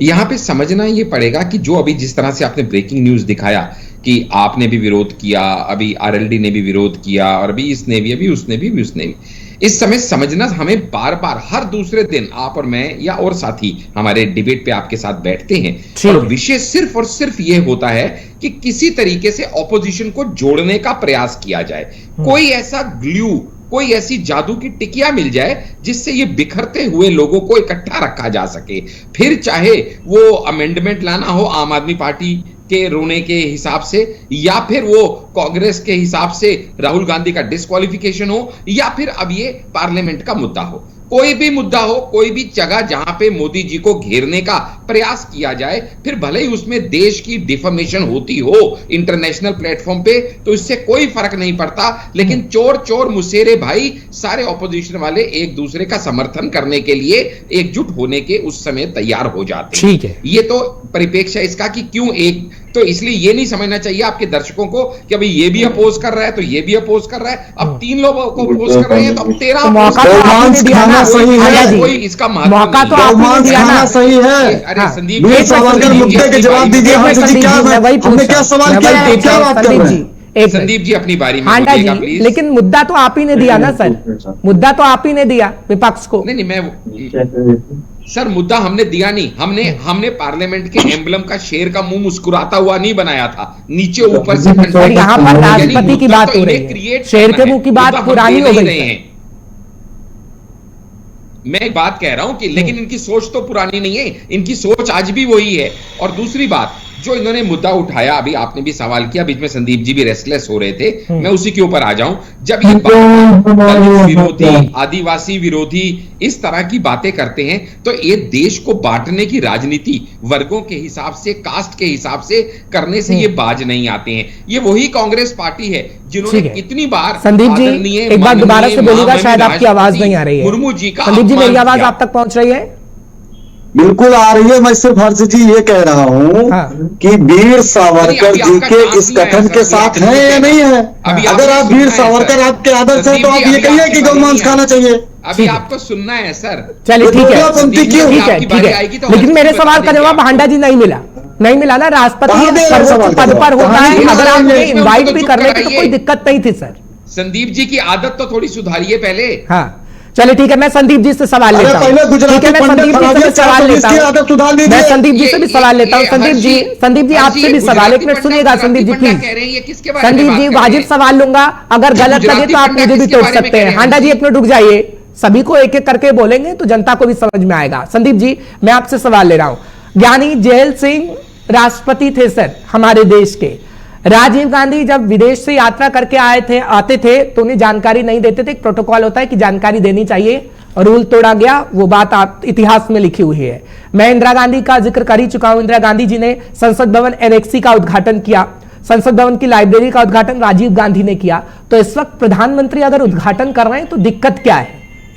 यहां पे समझना ये पड़ेगा कि जो अभी जिस तरह से आपने ब्रेकिंग न्यूज दिखाया कि आपने भी विरोध किया, अभी आरएलडी ने भी विरोध किया, और अभी इसने भी, अभी उसने भी, इस समय समझना, हमें बार बार हर दूसरे दिन आप और मैं या और साथी हमारे डिबेट पे आपके साथ बैठते हैं और विषय सिर्फ और सिर्फ ये होता है कि किसी तरीके से ऑपोजिशन को जोड़ने का प्रयास किया जाए, कोई ऐसा ग्लू, कोई ऐसी जादू की टिकिया मिल जाए जिससे ये बिखरते हुए लोगों को इकट्ठा रखा जा सके। फिर चाहे वो अमेंडमेंट लाना हो आम आदमी पार्टी के रोने के हिसाब से, या फिर वो कांग्रेस के हिसाब से राहुल गांधी का डिस्क्वालिफिकेशन हो, या फिर अब ये पार्लियामेंट का मुद्दा हो, कोई भी मुद्दा हो, कोई भी जगह जहां पे मोदी जी को घेरने का प्रयास किया जाए, फिर भले ही उसमें देश की डिफेमेशन होती हो इंटरनेशनल प्लेटफॉर्म पे, तो इससे कोई फर्क नहीं पड़ता। लेकिन चोर चोर मुसेरे भाई, सारे ऑपोजिशन वाले एक दूसरे का समर्थन करने के लिए एकजुट होने के उस समय तैयार हो जाते हैं। ठीक है, ये तो परिप्रेक्ष्य है इसका कि क्यों एक, तो इसलिए ये नहीं समझना चाहिए आपके दर्शकों को कि अभी ये भी अपोज कर रहा है तो ये भी अपोज कर रहा है, अब 3 लोगों को अपोज कर रहे हैं तो अब 13 सही है, कोई इसका मौका तो आपने दिया ना, सही है। अरे संदीप, सावरकर मुद्दे के जवाब दीजिए। हमने क्या सवाल किया, क्या बात कर रहे हैं? संदीप जी अपनी बारी में हांडा बोलिएगा जी, प्लीज। लेकिन मुद्दा तो आप ही ने दिया ना सर, मुद्दा तो आप ही ने दिया विपक्ष को। नहीं, मैं सर मुद्दा हमने दिया नहीं, हमने पार्लियामेंट के एम्बलम का शेर का मुंह मुस्कुराता हुआ नहीं बनाया था, नीचे ऊपर से। यहाँ पर राष्ट्रपति की बात हो रही है, शेर के मुंह की बात पुरानी हो गई है। मैं एक बात कह रहा हूं कि लेकिन इनकी सोच तो पुरानी नहीं है, इनकी सोच आज भी वही है। और दूसरी बात, जो इन्होंने मुद्दा उठाया, अभी आपने भी सवाल किया, बीच में संदीप जी भी रेस्टलेस हो रहे थे, मैं उसी के ऊपर आ जाऊं। जब ये दलित विरोधी, आदिवासी विरोधी इस तरह की बातें करते हैं तो ये देश को बांटने की राजनीति वर्गों के हिसाब से, कास्ट के हिसाब से करने से ये बाज नहीं आते हैं। ये वही कांग्रेस पार्टी है जिन्होंने कितनी बार संदीप जी एक बार दोबारा से बोलिएगा, शायद आपकी आवाज नहीं आ रही है। मुर्मू जी का संदीप जी, मेरी आवाज आप तक पहुंच रही है? बिल्कुल आ रही है। मैं सिर्फ हर्ष जी ये कह रहा हूँ कि वीर सावरकर जी के इस कथन के साथ हैं या नहीं है। अगर आप वीर सावरकर आपके आदर्श है तो आप ये कहिए कि गौमांस खाना चाहिए। अभी आपको सुनना है सर। चलिए ठीक है, ठीक है। लेकिन मेरे सवाल का जवाब हांडा जी नहीं मिला ना। राष्ट्रपति सर्वोच्च पद पर होता है, अगर आप मुझे इन्वाइट भी कर लेते तो कोई दिक्कत नहीं थी सर। संदीप जी की आदत तो थोड़ी सुधारिए पहले। हाँ चलिए ठीक है, मैं संदीप जी से सवाल लेता हूँ। ठीक है, मैं संदीप जी से सवाल लेता हूँ। मैं संदीप जी से भी सवाल लेता हूँ। संदीप जी आपसे भी सवाल, एक मिनट सुनिएगा संदीप जी प्लीज। संदीप जी वाजिब सवाल लूंगा, अगर गलत लगे तो आप मुझे भी टोक सकते हैं। हांडा जी एक मिनट रुक जाइए, सभी को एक एक करके बोलेंगे तो जनता को भी समझ में आएगा। संदीप जी मैं आपसे सवाल ले रहा हूं। ज्ञानी जेल सिंह राष्ट्रपति थे सर हमारे देश के। राजीव गांधी जब विदेश से यात्रा करके आते थे तो उन्हें जानकारी नहीं देते थे। एक प्रोटोकॉल होता है कि जानकारी देनी चाहिए, रूल तोड़ा गया, वो बात आप इतिहास में लिखी हुई है। मैं इंदिरा गांधी का जिक्र कर ही चुका हूं। इंदिरा गांधी जी ने संसद भवन एनेक्सी का उद्घाटन किया, संसद भवन की लाइब्रेरी का उद्घाटन राजीव गांधी ने किया। तो इस वक्त प्रधानमंत्री अगर उद्घाटन कर रहे हैं तो दिक्कत क्या है?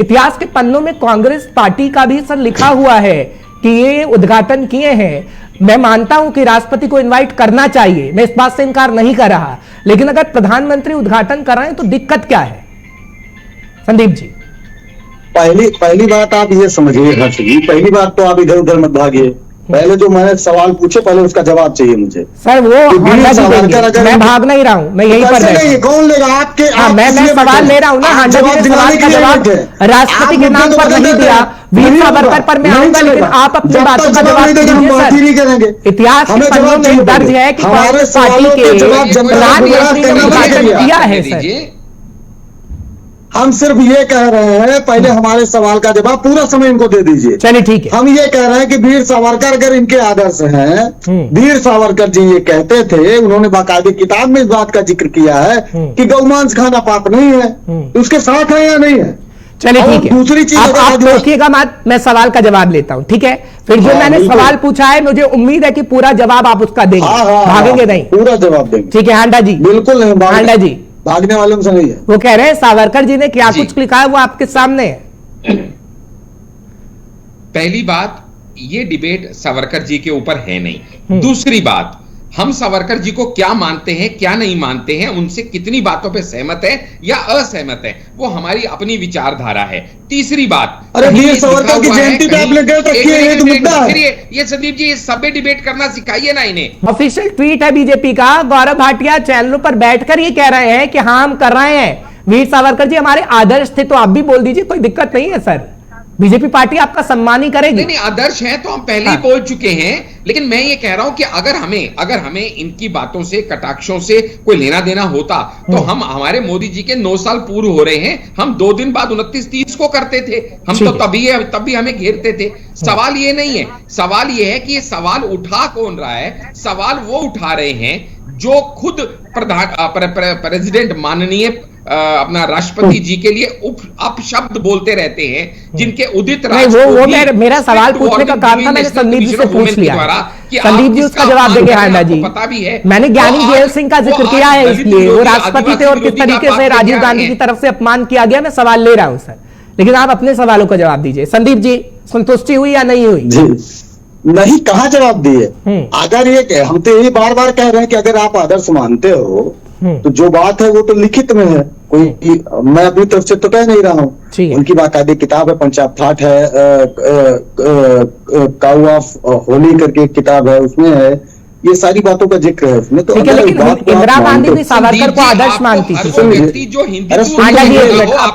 इतिहास के पन्नों में कांग्रेस पार्टी का भी सर लिखा हुआ है कि ये उद्घाटन किए हैं। मैं मानता हूं कि राष्ट्रपति को इनवाइट करना चाहिए, मैं इस बात से इनकार नहीं कर रहा, लेकिन अगर प्रधानमंत्री उद्घाटन कर रहे हैं तो दिक्कत क्या है? संदीप जी पहली बात आप ये समझिए हर्ष जी, पहली बात तो आप इधर उधर मत भागिए। पहले जो मैंने सवाल पूछे पहले उसका जवाब चाहिए मुझे सर। वो मैं भाग नहीं रहा हूं, मैं यहीं पर नहीं, कौन लेगा आपके? मैं सवाल ले रहा हूं ना। हांडा जी ने सवाल का जवाब राष्ट्रपति के नाम पर नहीं दिया, वीर सावरकर पर मैं आऊंगा, लेकिन आप अपनी बातों का जवाब दीजिए। इतिहास के पन्नों में दर्ज है कि कांग्रेस पार्टी के प्रधानमंत्री ने उद्घाटन किया है सर। हम सिर्फ ये कह रहे हैं, पहले हमारे सवाल का जवाब पूरा समय इनको दे दीजिए। चलिए ठीक है। हम ये कह रहे हैं कि वीर सावरकर अगर इनके आदर्श हैं, वीर सावरकर जी ये कहते थे, उन्होंने बाकायदे किताब में इस बात का जिक्र किया है कि गौमांस खाना पाप नहीं है, तो उसके साथ है या नहीं है? चलिए ठीक है। दूसरी चीज आप रोकिएगा मत, मैं सवाल का जवाब लेता हूं, ठीक है? फिर जो मैंने सवाल पूछा है मुझे उम्मीद है कि पूरा जवाब आप उसका देंगे, भागेंगे नहीं? पूरा जवाब देंगे, ठीक है हांडा जी? बिल्कुल नहीं, हांडा जी भागने वालों से नहीं है। वो कह रहे हैं सावरकर जी ने क्या कुछ लिखा है वो आपके सामने है। पहली बात, ये डिबेट सावरकर जी के ऊपर है नहीं। दूसरी बात, हम सावरकर जी को क्या मानते हैं क्या नहीं मानते हैं, उनसे कितनी बातों पे सहमत है या असहमत है, वो हमारी अपनी विचारधारा है। तीसरी बात, अरे वीर सावरकर की जयंती पे आपने डेट रखी है, ये तो मुद्दा है। ये संदीप जी, ये सभ्य डिबेट करना सिखाइए ना इन्हें। ऑफिशियल ट्वीट है बीजेपी का, गौरव भाटिया चैनलों पर बैठकर ये कह रहे हैं कि हाँ हम कर रहे हैं, वीर सावरकर जी हमारे आदर्श थे। तो आप भी बोल दीजिए, कोई दिक्कत नहीं है सर, बीजेपी पार्टी आपका सम्मान ही करेगी। नहीं, आदर्श है तो हम पहले ही बोल चुके हैं, लेकिन मैं ये कह रहा हूं कि अगर हमें इनकी बातों से, कटाक्षों से कोई लेना देना होता तो हम, हमारे मोदी जी के 9 साल पूर्व हो रहे हैं, हम 2 दिन बाद 29-30 को करते थे, हम तो तब भी हमें घेरते थे। सवाल ये नहीं है, सवाल ये है कि ये सवाल उठा कौन रहा है? सवाल वो उठा रहे हैं जो खुद प्रेसिडेंट माननीय अपना राष्ट्रपति जी के लिए अपशब्द बोलते रहते हैं, जिनके उदित वो मेरा सवाल पूछने का काम था, मैंने संदीप जी से पूछ लिया। संदीप जी उसका जवाब देंगे हांडा जी। पता भी है, मैंने ज्ञानी जेल सिंह का जिक्र किया है, इसलिए वो राष्ट्रपति थे और किस तरीके से राजीव गांधी की तरफ से अपमान किया गया, मैं सवाल ले रहा हूं सर, लेकिन आप अपने सवालों का जवाब दीजिए। संदीप जी, संतुष्टि हुई या नहीं हुई? नहीं, कहाँ जवाब दिए? अगर ये हम तो ये बार बार कह रहे हैं कि अगर आप आदर्श मानते हो तो जो बात है वो तो लिखित में है, कोई मैं अपनी तरफ से तो कह नहीं रहा हूँ। उनकी बाकायदे किताब है, पंचायत थाट है, काउ ऑफ होली करके एक किताब है, उसमें है ये सारी बातों का जिक्र है उसमें। तो इंदिरा गांधी भी सावरकर को आदर्श मानती थी।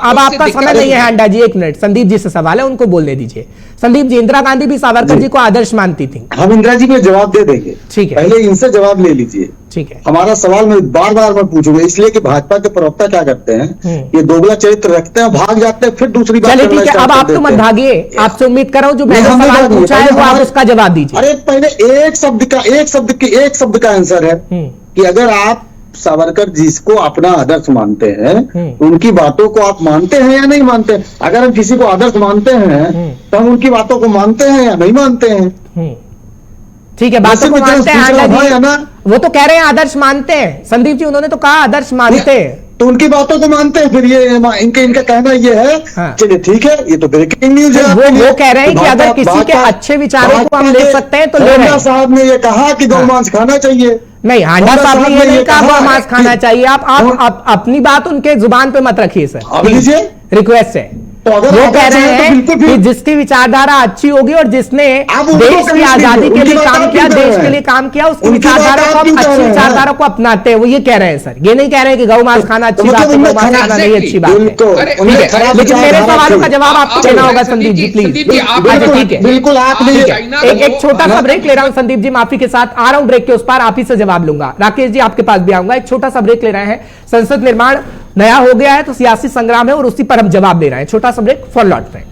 अब आपका समय नहीं है हांडा जी, 1 मिनट, संदीप जी से सवाल है, उनको बोलने दीजिए। संदीप जी, इंदिरा गांधी भी सावरकर जी को आदर्श मानती थी। हम इंदिरा जी को जवाब दे देंगे, ठीक है, पहले इनसे जवाब ले लीजिए। ठीक है। हमारा सवाल मैं बार बार पूछूंगा, इसलिए कि भाजपा के प्रवक्ता क्या करते हैं, ये दोगला चरित्र रखते हैं, भाग जाते हैं, फिर दूसरी बात चलिए ठीक है, अब आप तो मत भागिए, आपसे उम्मीद कर रहा हूं जो मैंने सवाल पूछा है वो आप उसका जवाब दीजिए। अरे पहले एक शब्द का आंसर है कि अगर आप सावरकर जिसको अपना आदर्श मानते हैं, उनकी बातों को आप मानते हैं या नहीं मानते हैं? अगर हम किसी को आदर्श मानते हैं तो हम उनकी बातों को मानते हैं या नहीं मानते हैं? ठीक है, बातों को मानते हैं ना, वो तो कह रहे हैं आदर्श मानते हैं। संदीप जी उन्होंने तो कहा आदर्श मानते हैं, तो उनकी बातों को मानते हैं। फिर ये इनका कहना ये है, चलिए ठीक है, ये तो ब्रेकिंग न्यूज है। वो कह रहे हैं कि अगर किसी के अच्छे विचारों को हम ले सकते हैं तो ले रहे हैं। साहब ने ये कहा कि गौ मांस खाना चाहिए। नहीं, हांडा साहब ने ये नहीं कहा गौ मांस खाना चाहिए। आप अपनी बात उनके जुबान पे मत रखिए सर, अब लीजिए, रिक्वेस्ट है। तो अगर वो कह रहे हैं कि जिसकी विचारधारा अच्छी होगी और जिसने देश की आजादी के लिए काम किया, देश के लिए काम किया, उसकी विचारधारा को अच्छी विचारधारा को अपनाते हैं। वो ये कह रहे हैं सर, ये नहीं कह रहे हैं कि गौ मांस खाना अच्छी बात है, गौ मांस खाना नहीं अच्छी बात है। लेकिन मेरे सवालों का जवाब आपको देना होगा संदीप जी, प्लीज। ठीक है, बिल्कुल। आपने एक छोटा सा ब्रेक ले रहा हूं संदीप जी, माफी के साथ आ रहा हूं ब्रेक के उस पार, आप ही से जवाब लूंगा। राकेश जी आपके पास भी आऊंगा, एक छोटा सा ब्रेक ले रहे हैं। संसद निर्माण नया हो गया है तो सियासी संग्राम है और उसी पर हम जवाब ले रहे हैं। छोटा सा ब्रेक, फॉर लौटते हैं।